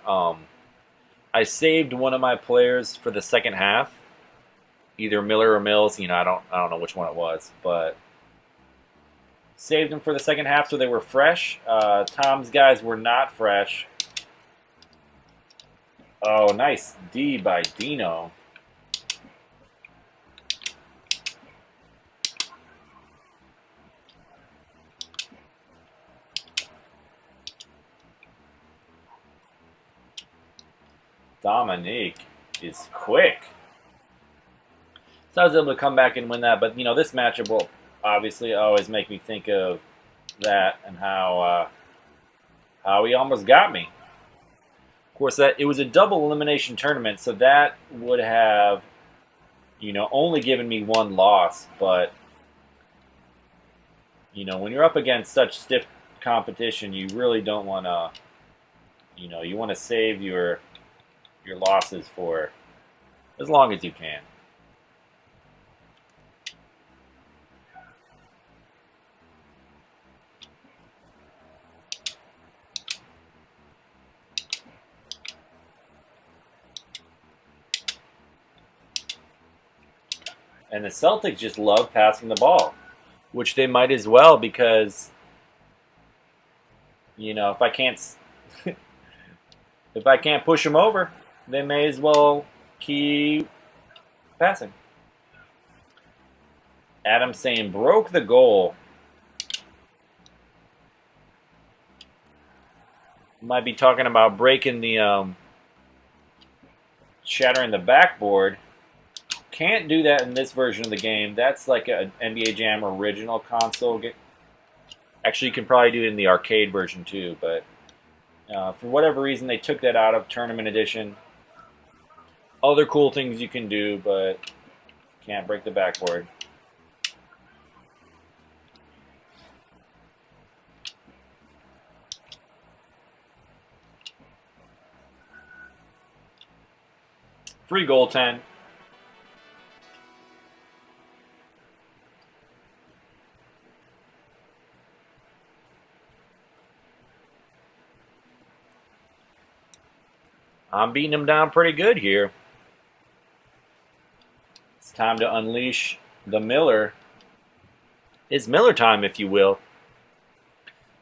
I saved one of my players for the second half, either Miller or Mills. I don't know which one it was, but saved them for the second half so they were fresh. Tom's guys were not fresh. Oh, nice D by Dino. Dominique is quick. So I was able to come back and win that. But, this matchup will obviously always make me think of that and how he almost got me. Of course, that it was a double elimination tournament, so that would have, only given me one loss. But, when you're up against such stiff competition, you really don't want to, you want to save your losses for as long as you can. And the Celtics just love passing the ball, which they might as well because, if I can't if I can't push them over, they may as well keep passing. Adam saying broke the goal. Might be talking about breaking the shattering the backboard. Can't do that in this version of the game. That's like an NBA Jam original console game. Actually, you can probably do it in the arcade version too, but for whatever reason, they took that out of Tournament Edition. Other cool things you can do, but can't break the backboard. Free goaltend. I'm beating him down pretty good here. It's time to unleash the Miller. It's Miller time, if you will.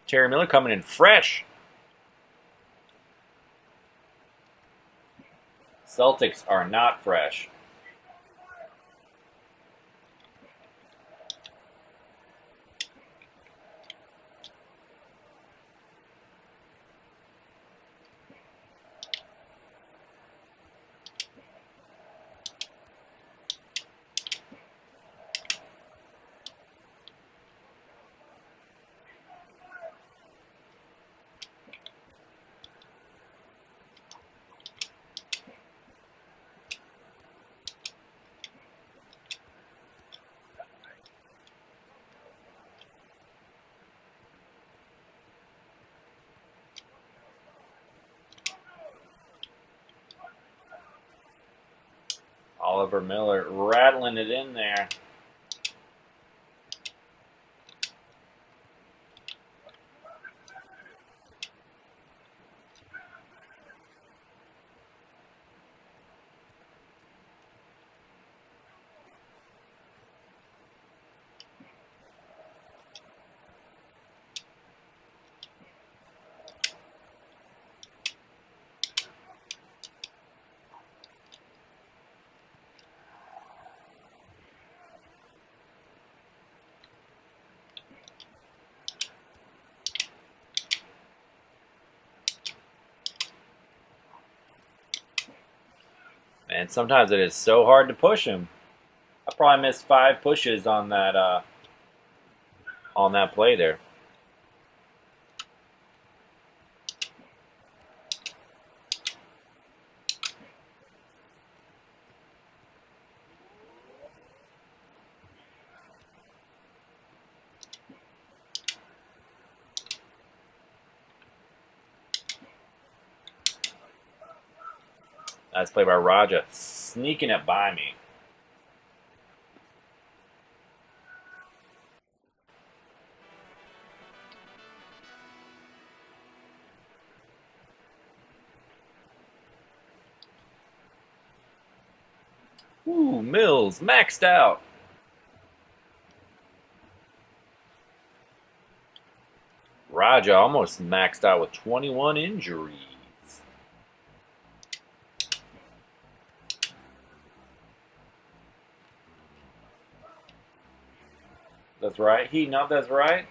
Terry Miller coming in fresh. Celtics are not fresh. Oliver Miller rattling it in there. And sometimes it is so hard to push him. I probably missed 5 pushes on that play there. That's played by Raja, sneaking it by me. Ooh, Mills, maxed out. Raja almost maxed out with 21 injuries. That's right. Heating up, that's right.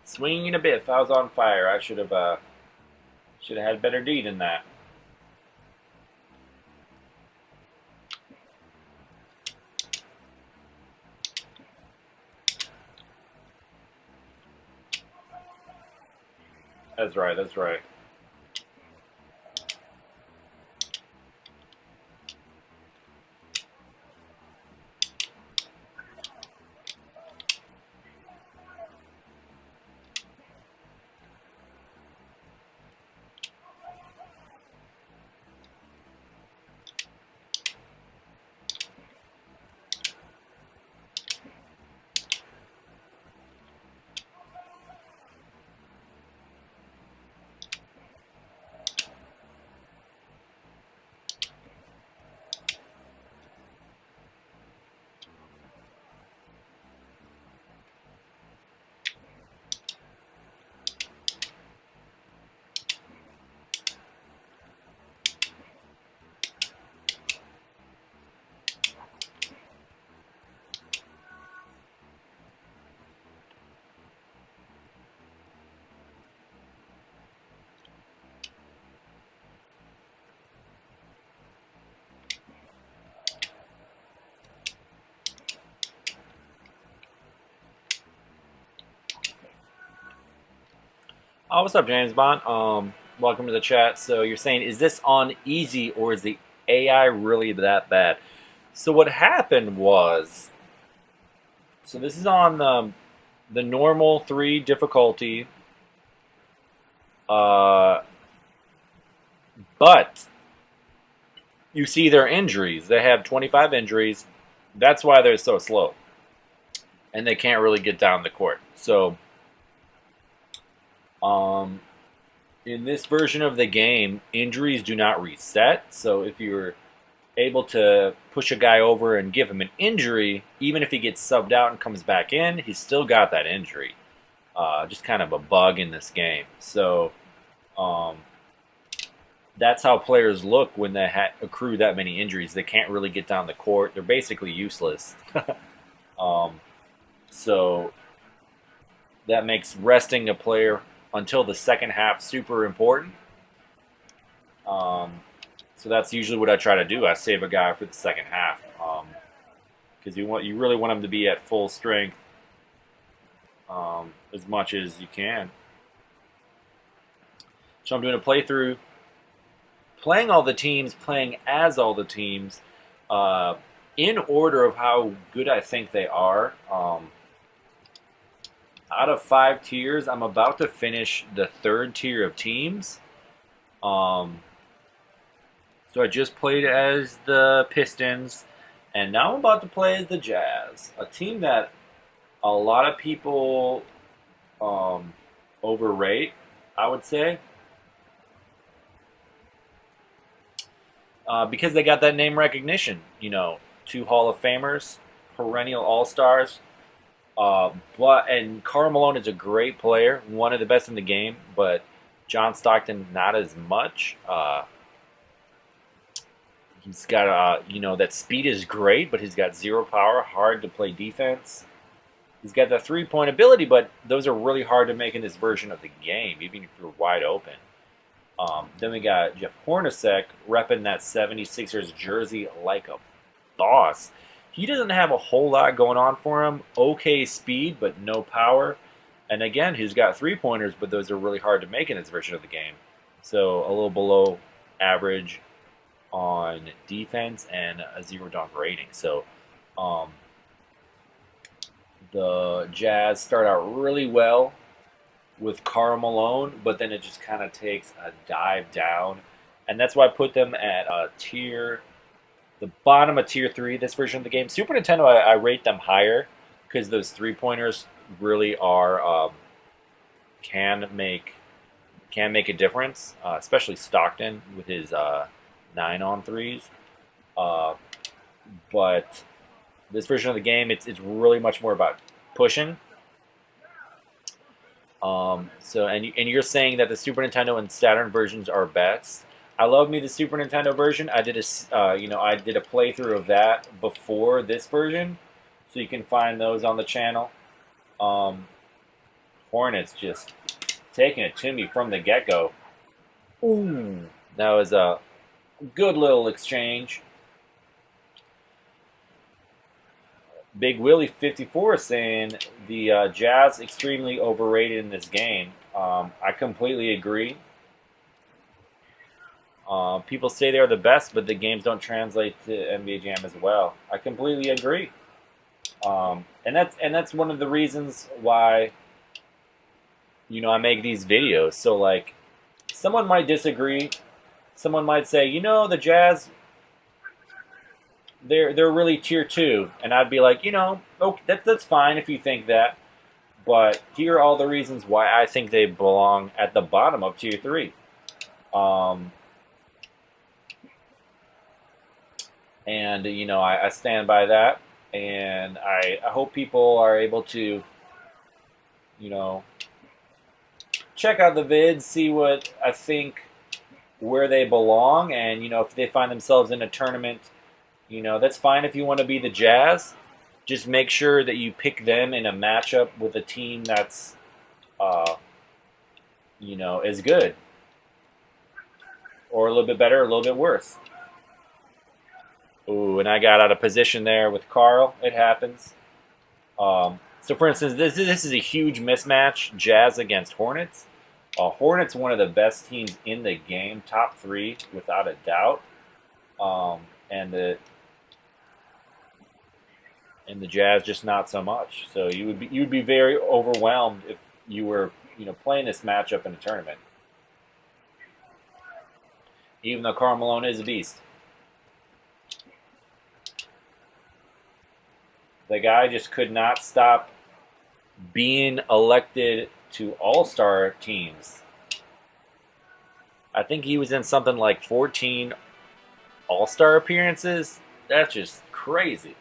Swinging a bit. If I was on fire, I should have had better D than that. That's right. That's right. Oh, what's up, James Bond? Welcome to the chat. So you're saying, is this on easy or is the AI really that bad? So what happened was, so this is on the normal 3 difficulty, uh, but you see their injuries. They have 25 injuries. That's why they're so slow, and they can't really get down the court. So, um, in this version of the game, injuries do not reset. So if you're able to push a guy over and give him an injury, even if he gets subbed out and comes back in, he's still got that injury. Just kind of a bug in this game. So um, that's how players look when they accrue that many injuries. They can't really get down the court. They're basically useless. um, so that makes resting a player until the second half super important. Um, so that's usually what I try to do. I save a guy for the second half because you really want him to be at full strength as much as you can. So I'm doing a playthrough, playing all the teams, playing as all the teams, in order of how good I think they are. Out of 5 tiers, I'm about to finish the 3rd tier of teams. So I just played as the Pistons, and now I'm about to play as the Jazz, a team that a lot of people overrate, I would say, because they got that name recognition. 2 Hall of Famers, perennial All Stars. And Karl Malone is a great player, one of the best in the game, but John Stockton not as much. He's got that speed is great, but he's got 0 power, hard to play defense. He's got the 3-point ability, but those are really hard to make in this version of the game, even if you're wide open. Then we got Jeff Hornacek repping that 76ers jersey like a boss. He doesn't have a whole lot going on for him. Okay speed, but no power. And again, he's got 3-pointers, but those are really hard to make in this version of the game. So a little below average on defense and a 0 dunk rating. So um, the Jazz start out really well with Karl Malone, but then it just kind of takes a dive down. And that's why I put them at the bottom of tier 3, this version of the game. Super Nintendo, I rate them higher because those 3-pointers really are can make a difference, especially Stockton with his 9-on-3s. Uh, but this version of the game, it's really much more about pushing. And you're saying that the Super Nintendo and Saturn versions are best. I love me the Super Nintendo version. I did I did a playthrough of that before this version, so you can find those on the channel. Um, Hornets just taking it to me from the get go. Ooh, that was a good little exchange. Big Willie 54 is saying the Jazz extremely overrated in this game. I completely agree. People say they're the best, but the games don't translate to NBA Jam as well. I completely agree, and that's one of the reasons why I make these videos. So like, someone might disagree. Someone might say, the Jazz, they're really tier 2, and I'd be like, okay, that's fine if you think that, but here are all the reasons why I think they belong at the bottom of tier 3. And I stand by that, and I hope people are able to check out the vids, see what I think, where they belong, and if they find themselves in a tournament, that's fine if you want to be the Jazz. Just make sure that you pick them in a matchup with a team that's as good, or a little bit better, or a little bit worse. Ooh, and I got out of position there with Karl. It happens. So, for instance, this is a huge mismatch. Jazz against Hornets. Hornets, one of the best teams in the game, top 3 without a doubt. And the Jazz just not so much. So you'd be very overwhelmed if you were playing this matchup in a tournament. Even though Karl Malone is a beast. The guy just could not stop being elected to all-star teams. I think he was in something like 14 all-star appearances. That's just crazy.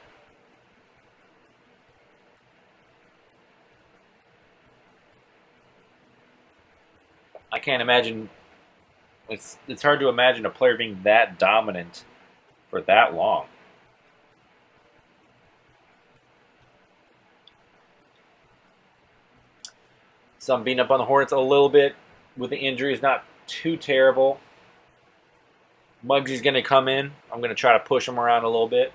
I can't imagine. It's hard to imagine a player being that dominant for that long. So I'm beating up on the Hornets a little bit with the injuries, not too terrible. Muggsy's going to come in. I'm going to try to push him around a little bit.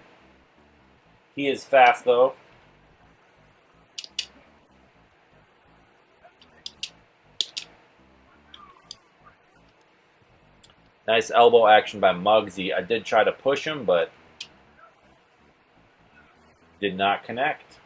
He is fast, though. Nice elbow action by Muggsy. I did try to push him, but did not connect.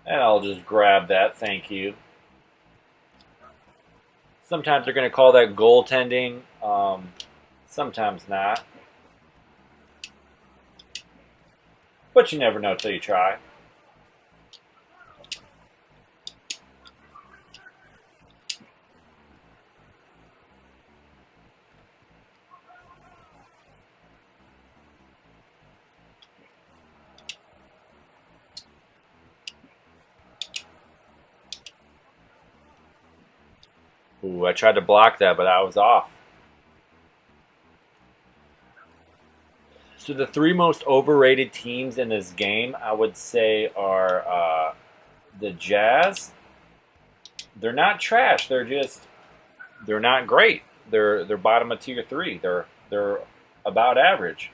And I'll just grab that, thank you. Sometimes they're going to call that goaltending, sometimes not. But you never know till you try. Ooh, Ooh, I tried to block that, but I was off. So the three most overrated teams in this game, I would say, are the Jazz. They're not trash. They're not great. They're bottom of tier three. They're about average.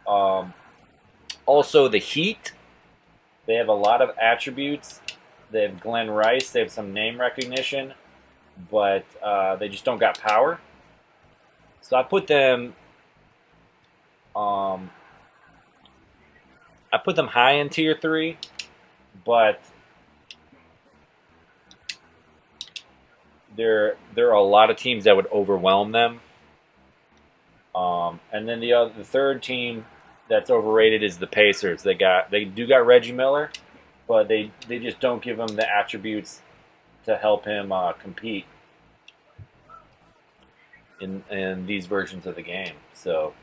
Um, Also, the Heat. They have a lot of attributes. They have Glenn Rice. They have some name recognition, but they just don't got power. So Um, I put them high in tier three, but there are a lot of teams that would overwhelm them. And then the third team that's overrated is the Pacers. They do got Reggie Miller, but they just don't give him the attributes to help him compete in these versions of the game. So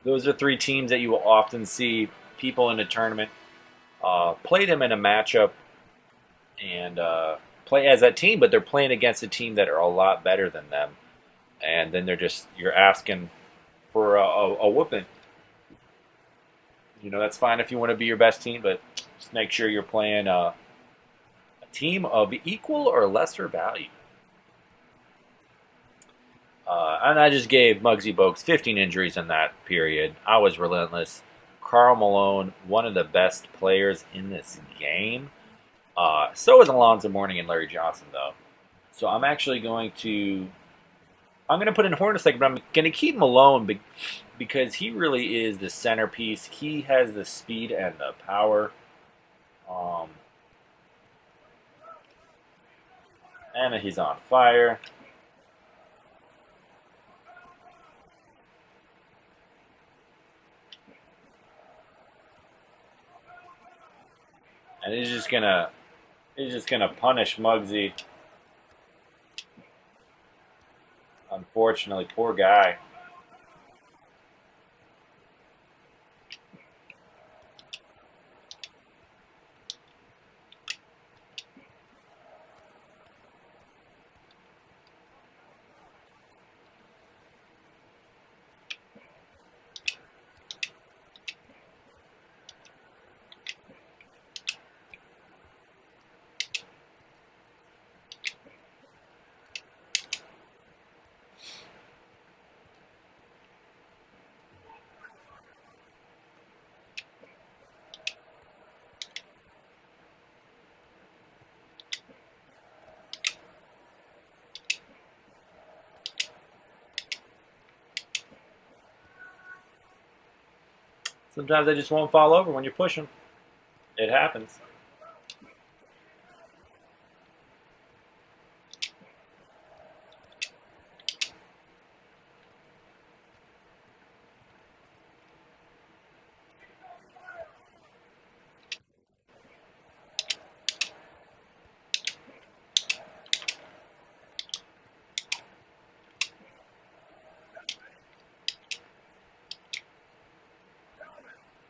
those are three teams that you will often see people in a tournament play them in a matchup and play as that team, but they're playing against a team that are a lot better than them, and then you're asking for a whooping. That's fine if you want to be your best team, but just make sure you're playing a team of equal or lesser value. And I just gave Muggsy Bogues 15 injuries in that period. I was relentless. Karl Malone, one of the best players in this game. So is Alonzo Mourning and Larry Johnson, though. So I'm going to put in Hornacek, but I'm going to keep Malone because he really is the centerpiece. He has the speed and the power. Um, and he's on fire. And he's just gonna punish Muggsy. Unfortunately, poor guy. Sometimes they just won't fall over when you push them. It happens.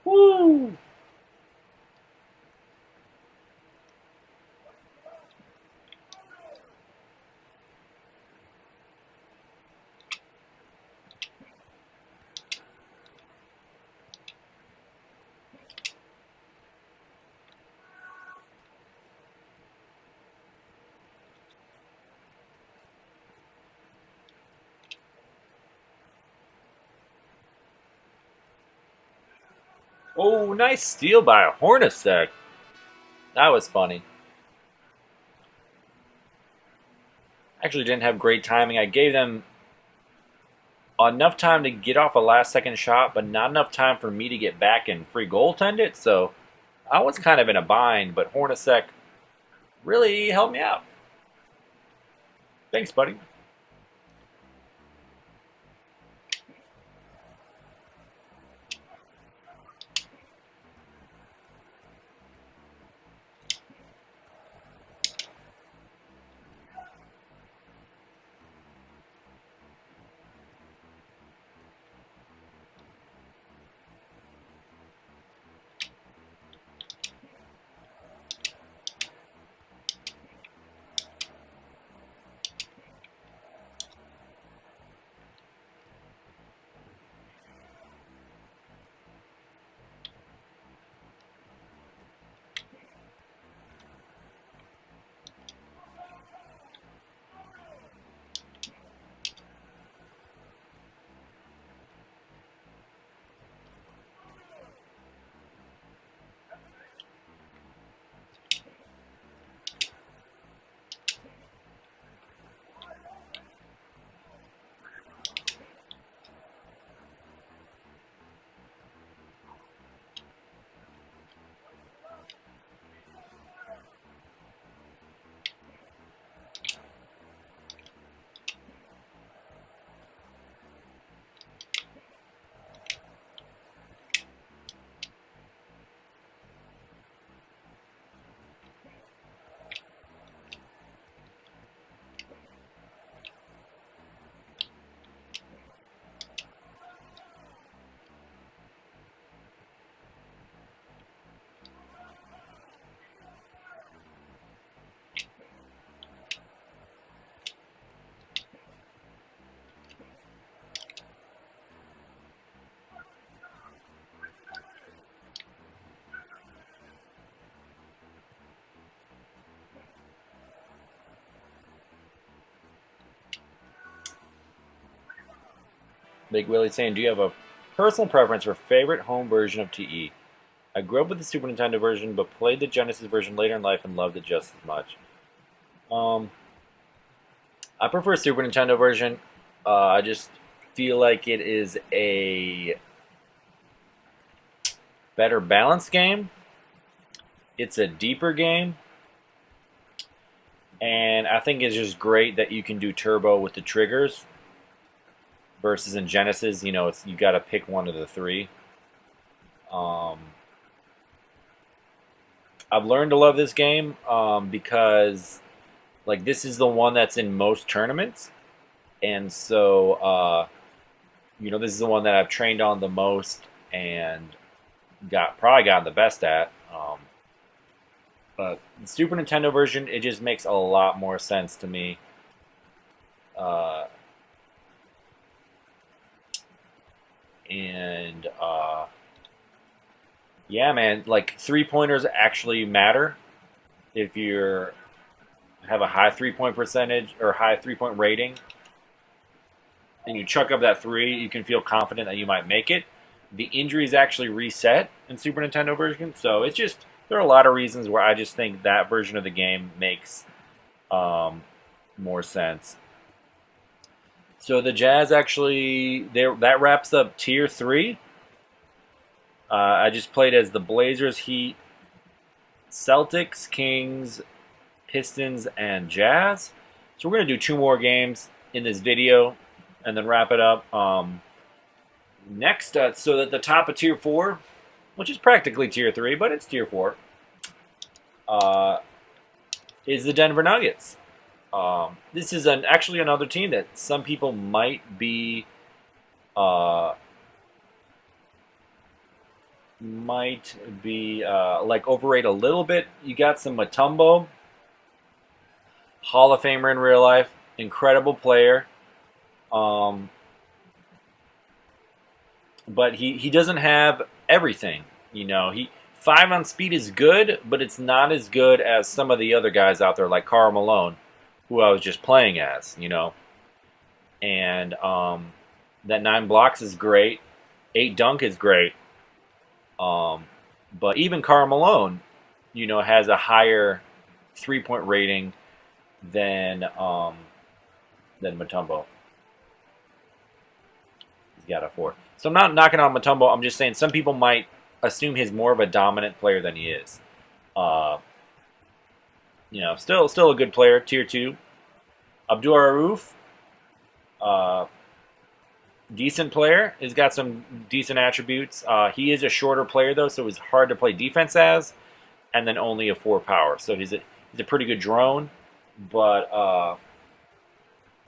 Woo! Oh, nice steal by a Hornacek. That was funny. Actually, didn't have great timing. I gave them enough time to get off a last second shot, but not enough time for me to get back and free goaltend it. So I was kind of in a bind, but Hornacek really helped me out. Thanks, buddy. Big Willie saying, do you have a personal preference for favorite home version of TE? I grew up with the Super Nintendo version, but played the Genesis version later in life and loved it just as much. Um, I prefer Super Nintendo version. I just feel like it is a better balanced game. It's a deeper game, and I think it's just great that you can do turbo with the triggers. Versus in Genesis, it's you got to pick one of the three. Um, I've learned to love this game because, like, this is the one that's in most tournaments, and so this is the one that I've trained on the most and probably gotten the best at. But the Super Nintendo version, it just makes a lot more sense to me. Uh, and yeah, man, like 3-pointers actually matter if you have a high 3-point percentage or high 3-point rating, and you chuck up that three, you can feel confident that you might make it. The injuries actually reset in Super Nintendo version, so it's just there are a lot of reasons where I just think that version of the game makes more sense. So the Jazz actually that wraps up Tier 3. I just played as the Blazers, Heat, Celtics, Kings, Pistons, and Jazz. So we're going to do 2 more games in this video and then wrap it up. Next, so at the top of Tier 4, which is practically Tier 3, but it's Tier 4, is the Denver Nuggets. This is actually another team that some people might be like overrate a little bit. You got some Mutombo, Hall of Famer in real life, incredible player. But he doesn't have everything. He 5 on speed is good, but it's not as good as some of the other guys out there like Karl Malone, who I was just playing as. And that 9 blocks is great, 8 dunk is great. But even Karl Malone, has a higher 3-point rating than Mutombo. He's got a 4. So I'm not knocking on Mutombo. I'm just saying some people might assume he's more of a dominant player than he is. Still a good player, Tier 2. Abdul Aruf, decent player. He's got some decent attributes. He is a shorter player, though, so it's hard to play defense as, and then only a 4 power. So he's a pretty good drone, but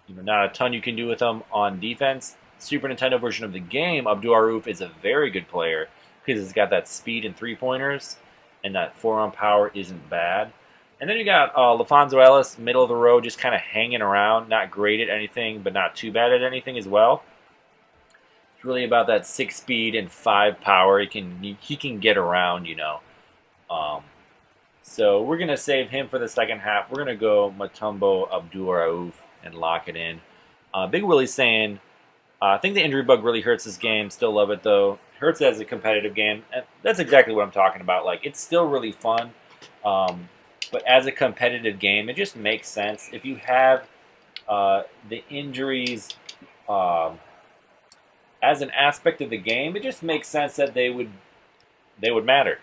not a ton you can do with him on defense. Super Nintendo version of the game, Abdul Aruf is a very good player because he's got that speed and 3-pointers, and that 4 on power isn't bad. And then you got LaFonso Ellis, middle of the road, just kind of hanging around, not great at anything, but not too bad at anything as well. It's really about that 6 speed and 5 power. He can get around, So we're gonna save him for the second half. We're gonna go Mutombo, Abdul Rauf, and lock it in. Big Willie's saying, I think the injury bug really hurts this game. Still love it though. Hurts as a competitive game. And that's exactly what I'm talking about. Like, it's still really fun. But as a competitive game, it just makes sense. If you have the injuries as an aspect of the game, it just makes sense that they would matter.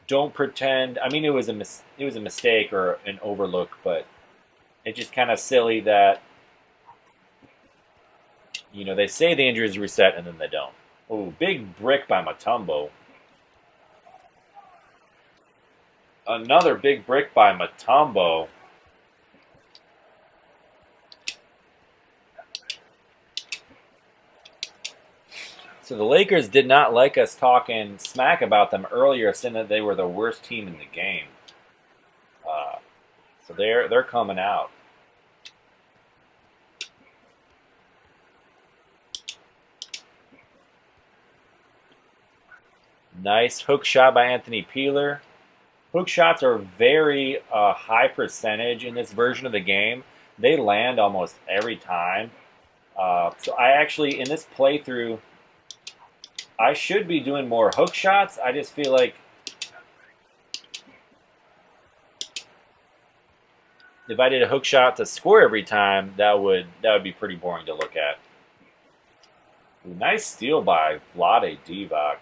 Don't pretend. I mean, it was a mistake or an overlook, but it's just kind of silly that they say the injuries reset and then they don't. Oh, big brick by Mutombo. Another big brick by Mutombo. So the Lakers did not like us talking smack about them earlier, saying that they were the worst team in the game. So they're coming out. Nice hook shot by Anthony Peeler. Hook shots are very high percentage in this version of the game. They land almost every time. So I actually, in this playthrough, I should be doing more hook shots. I just feel like if I did a hook shot to score every time, that would be pretty boring to look at. Ooh, nice steal by Vlade Divac.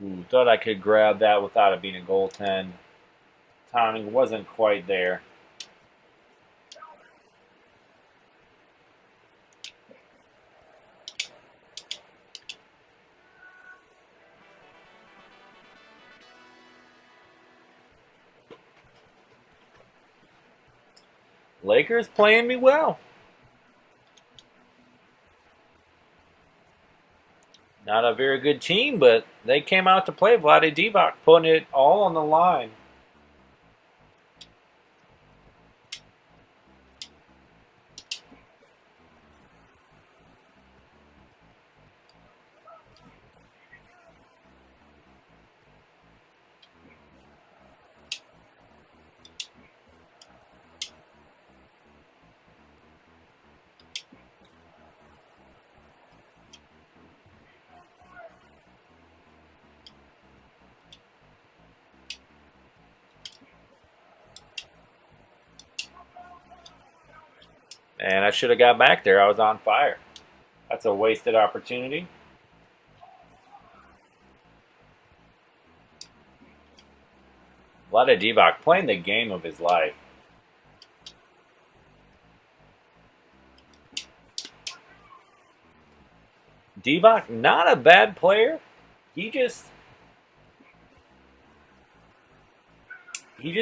Ooh, thought I could grab that without it being a goaltend. Timing wasn't quite there. Lakers playing me well. Not a very good team, but they came out to play. Vlade Divac putting it all on the line. And I should have got back there. I was on fire. That's a wasted opportunity. Vlade Divac playing the game of his life. Divac, not a bad player. He just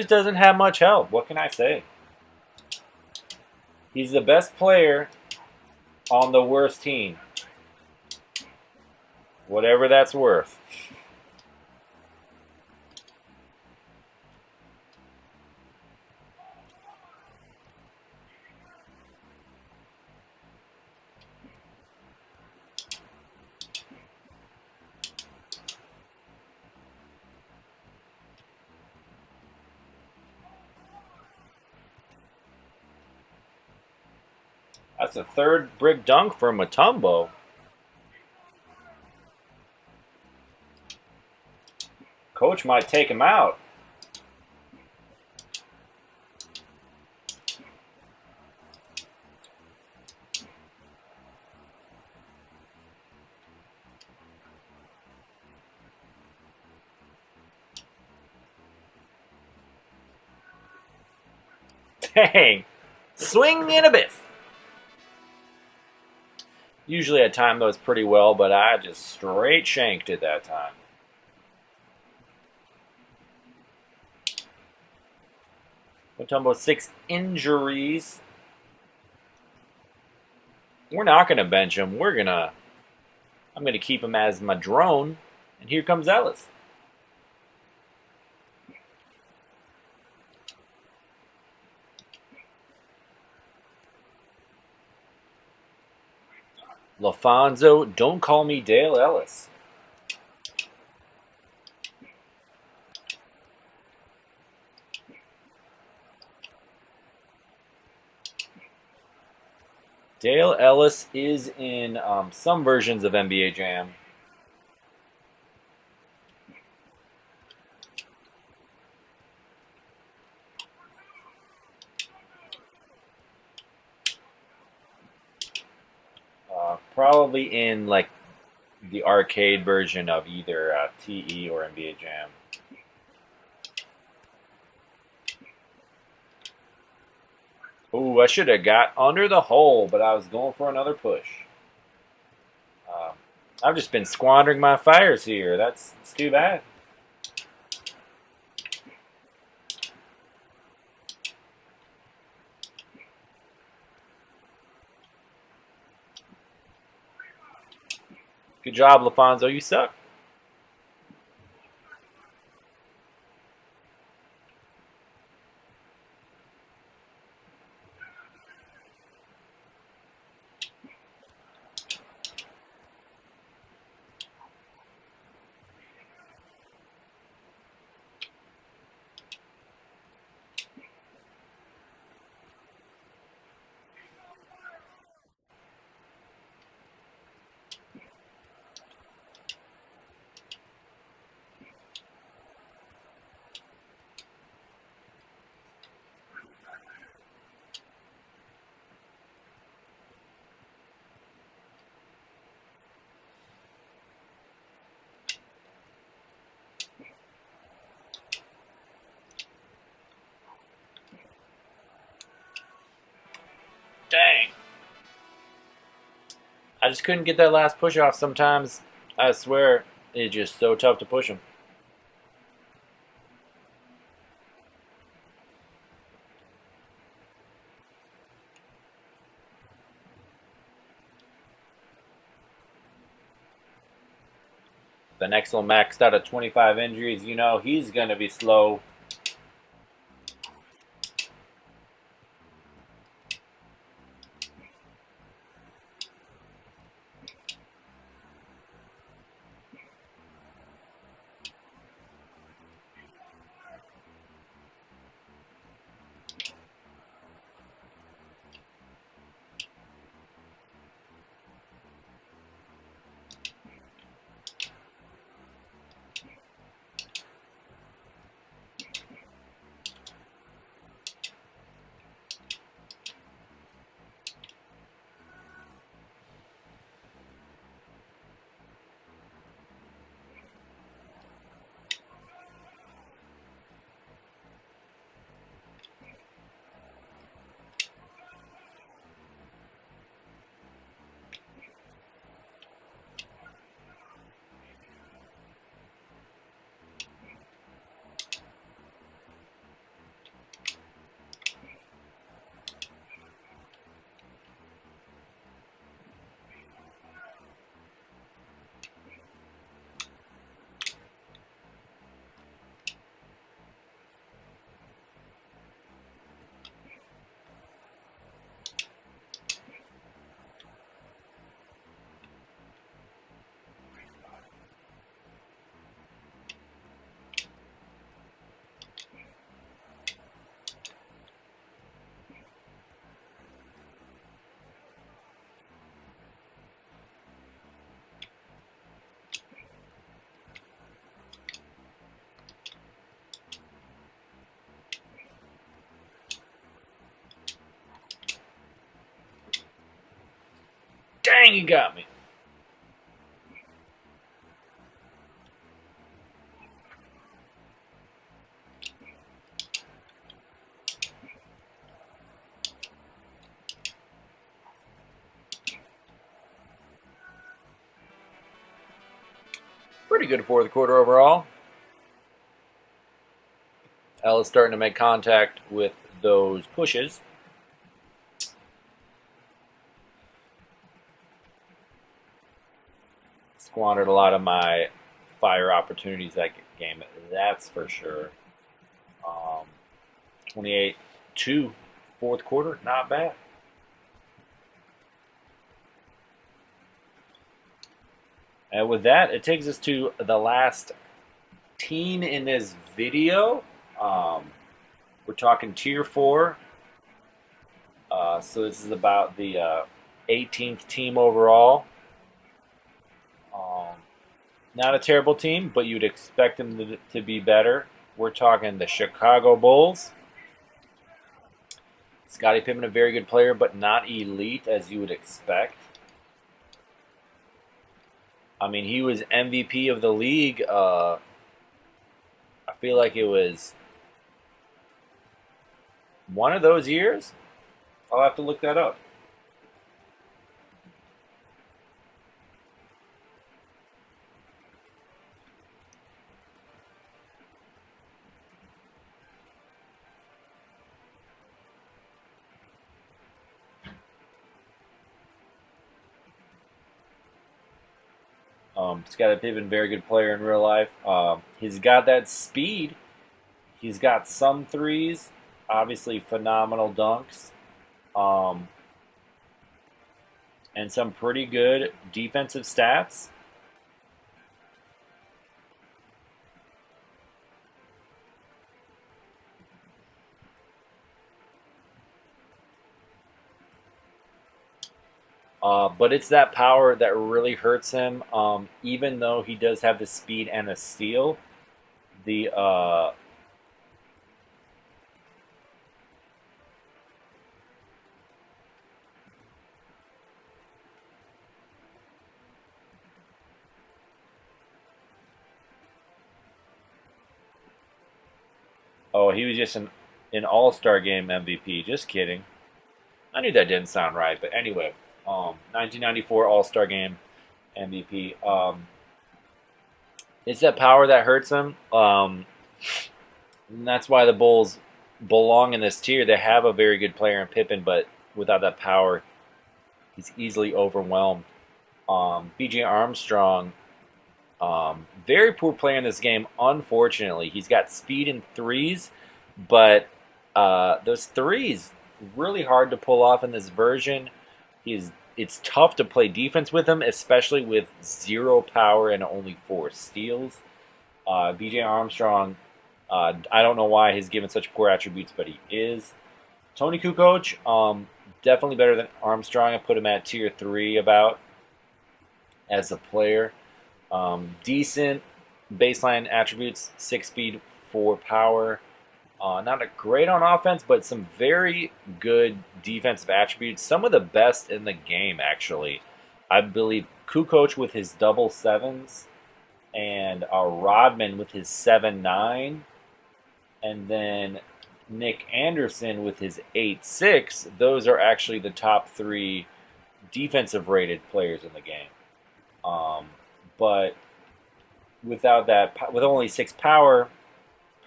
doesn't have much help. What can I say? He's the best player on the worst team. Whatever that's worth. That's a third brick dunk for Mutombo. Coach might take him out. Dang. Swing and a biff. Usually I time those pretty well, but I just straight shanked it that time. Mutombo 6 injuries. We're not going to bench him. I'm going to keep him as my drone. And here comes Ellis. LaFonso, don't call me Dale Ellis. Dale Ellis is in some versions of NBA Jam. Probably in like the arcade version of either TE or NBA Jam. Ooh, I should have got under the hole, but I was going for another push. I've just been squandering my fires here. It's too bad. Good job, LaFonso. You suck. Dang. I just couldn't get that last push off sometimes. I swear, it's just so tough to push him. The next one maxed out at 25 injuries. You know he's going to be slow. Dang, you got me. Pretty good fourth quarter overall. Ella's starting to make contact with those pushes. Squandered a lot of my fire opportunities that game, that's for sure. 28-2 fourth quarter, not bad. And with that, it takes us to the last team in this video. We're talking tier 4. So this is about the 18th team overall. Not a terrible team, but you'd expect them to be better. We're talking the Chicago Bulls. Scottie Pippen, a very good player, but not elite as you would expect. I mean, he was MVP of the league. I feel like it was one of those years. I'll have to look that up. Scottie Pippen, very good player in real life. He's got that speed. He's got some threes, obviously phenomenal dunks, um, and some pretty good defensive stats. But it's that power that really hurts him. Even though he does have the speed and the steal, the oh, he was just an All Star Game MVP. Just kidding. I knew that didn't sound right, but anyway, 1994 All Star Game MVP. It's that power that hurts him. And that's why the Bulls belong in this tier. They have a very good player in Pippen, but without that power, he's easily overwhelmed. BJ Armstrong, very poor player in this game. Unfortunately, he's got speed and threes, but those threes really hard to pull off in this version. It's tough to play defense with him, especially with zero power and only 4 steals. BJ Armstrong, I don't know why he's given such poor attributes, but he is. Tony Kukoc, definitely better than Armstrong. I put him at tier 3 about as a player. Decent baseline attributes, 6 speed, 4 power. Not a great on offense, but some very good defensive attributes. Some of the best in the game, actually. I believe Kukoc with his double sevens, and Rodman with his 7-9, and then Nick Anderson with his 8-6. Those are actually the top 3 defensive rated players in the game. But without that, with only 6 power,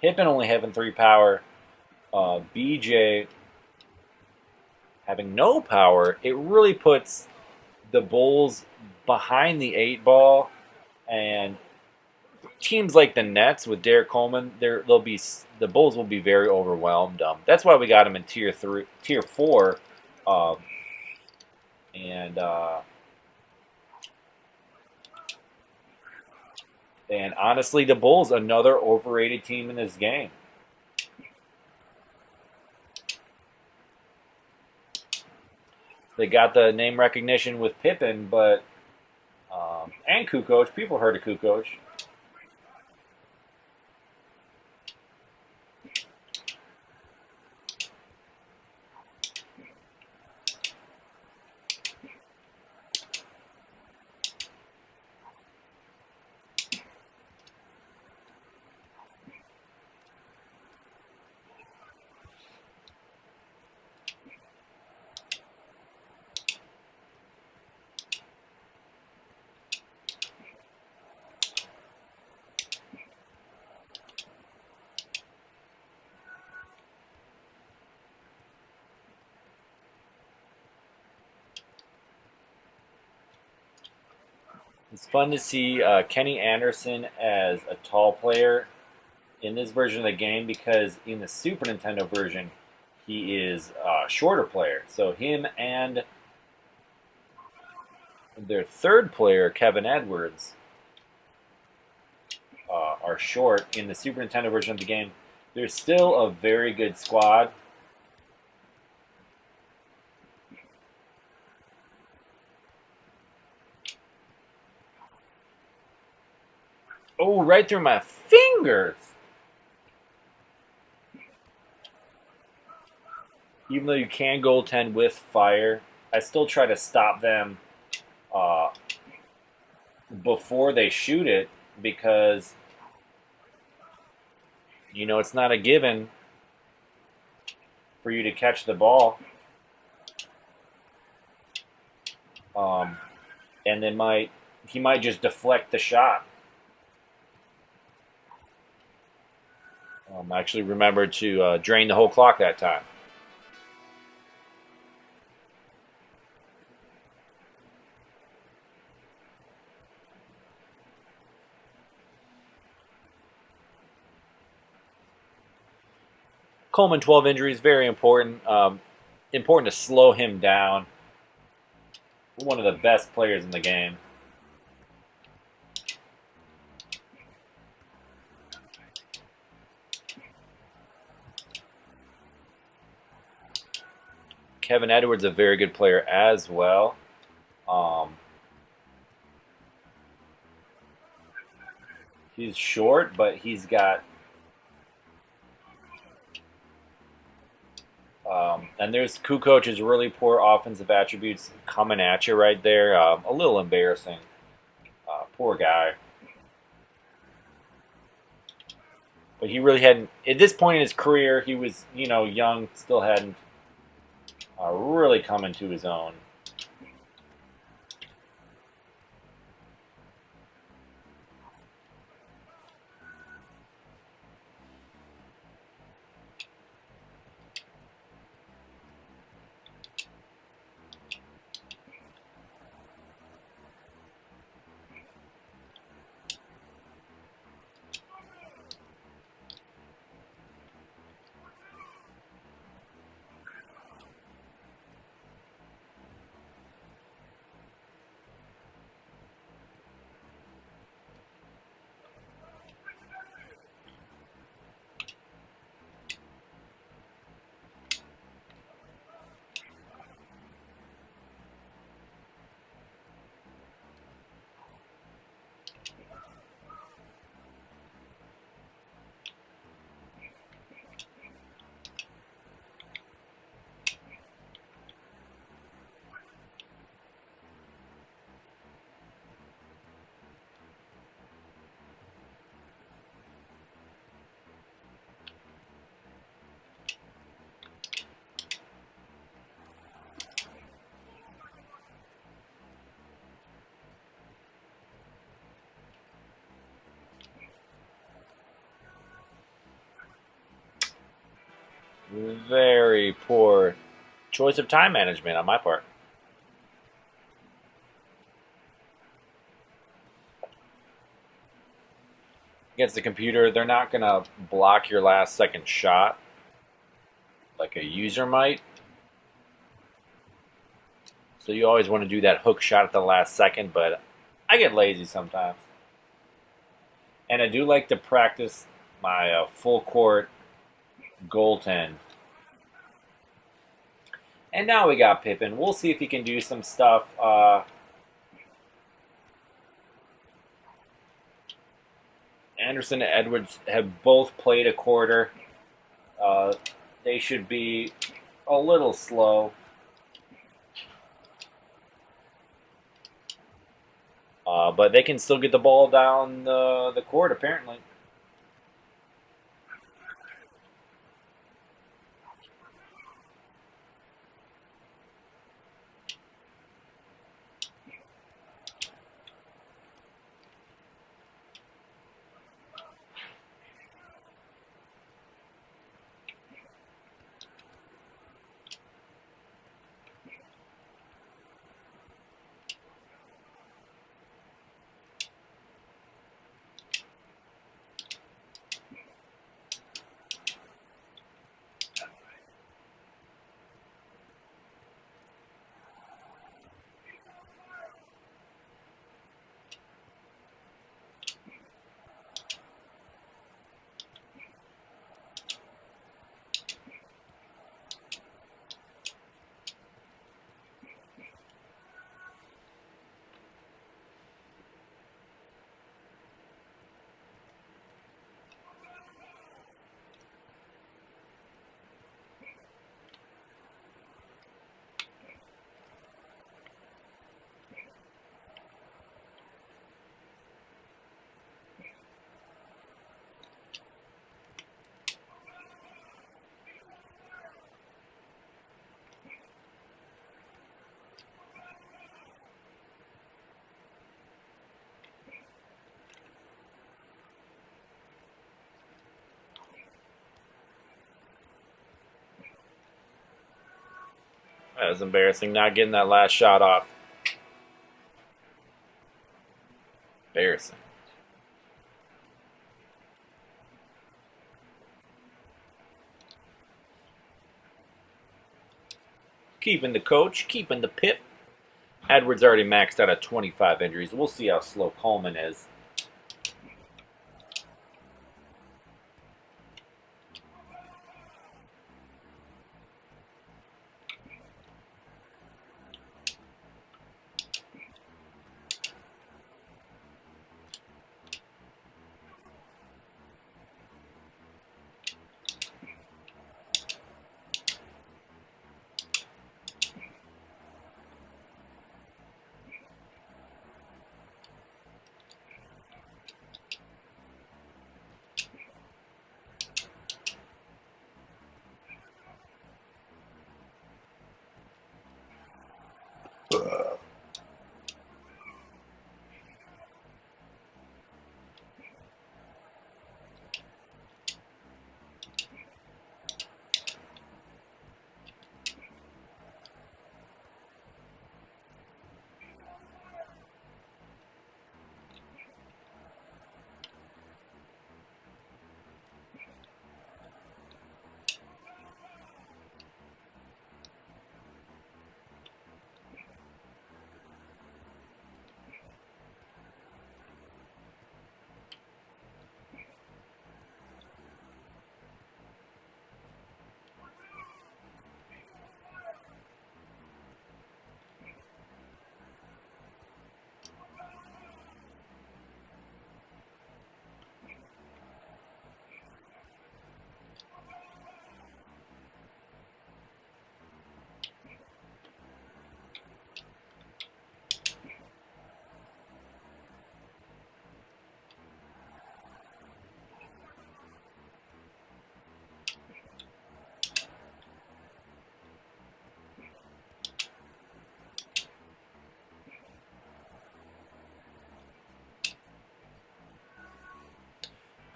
Pippen only having 3 power, BJ having no power, it really puts the Bulls behind the 8 ball, and teams like the Nets with Derek Coleman, the Bulls will be very overwhelmed. That's why we got him in tier 4, and and honestly, the Bulls another overrated team in this game. They got the name recognition with Pippen, but and Kukoc. People heard of Kukoc. It's fun to see Kenny Anderson as a tall player in this version of the game because in the Super Nintendo version, he is a shorter player. So him and their third player, Kevin Edwards, are short. In the Super Nintendo version of the game, there's still a very good squad. Oh, right through my fingers! Even though you can goaltend with fire, I still try to stop them uh, before they shoot it because, it's not a given for you to catch the ball. And he might just deflect the shot. I actually remembered to drain the whole clock that time. Coleman 12 injuries, very important. Important to slow him down. One of the best players in the game. Kevin Edwards, a very good player as well. Um, he's short, but he's got. And there's Kukoc's really poor offensive attributes coming at you right there. A little embarrassing. Poor guy. But he really hadn't. At this point in his career, he was, young, still hadn't really come into his own. Very poor choice of time management on my part. Against the computer, they're not going to block your last second shot like a user might. So you always want to do that hook shot at the last second, but I get lazy sometimes. And I do like to practice my full court goaltend. And now we got Pippen. We'll see if he can do some stuff. Anderson and Edwards have both played a quarter. They should be a little slow. But they can still get the ball down the court, apparently. That was embarrassing, not getting that last shot off. Embarrassing. Keeping the coach, keeping the pip. Edwards already maxed out at 25 injuries. We'll see how slow Coleman is.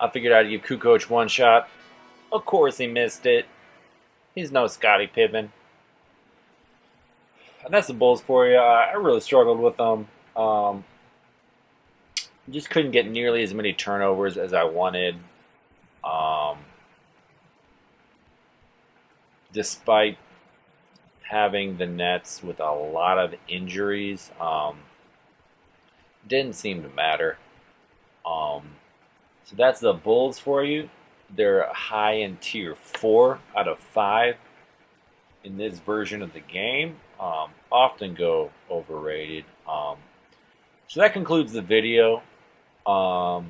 I figured I'd give Kukoc one shot. Of course he missed it. He's no Scottie Pippen. And that's the Bulls for you. I really struggled with them. Just couldn't get nearly as many turnovers as I wanted. Despite having the Nets with a lot of injuries, didn't seem to matter. So that's the Bulls for you. They're high in tier 4 out of 5 in this version of the game. Often go overrated. So that concludes the video. I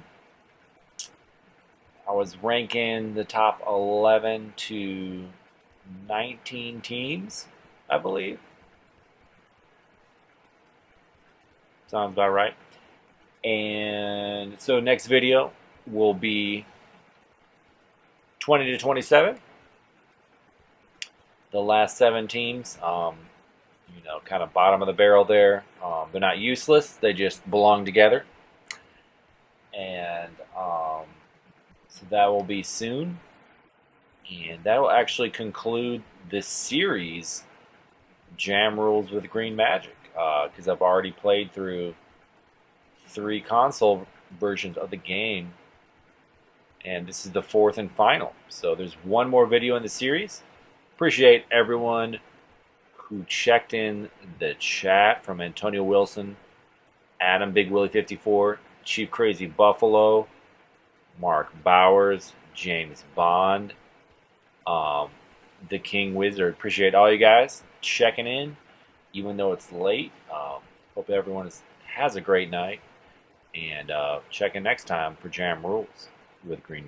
was ranking the top 11 to 19 teams, I believe. Sounds about right. And so next video will be 20 to 27. The last 7 teams, kind of bottom of the barrel there. They're not useless. They just belong together. And so that will be soon. And that will actually conclude this series, Jam Rules with Green Magic, because I've already played through 3 console versions of the game, and this is the 4th and final. So there's one more video in the series. Appreciate everyone who checked in the chat, from Antonio Wilson, Adam Big Willie 54, Chief Crazy Buffalo, Mark Bowers, James Bond, the King Wizard. Appreciate all you guys checking in, even though it's late. Hope everyone has a great night, and check in next time for Jam Rules with Green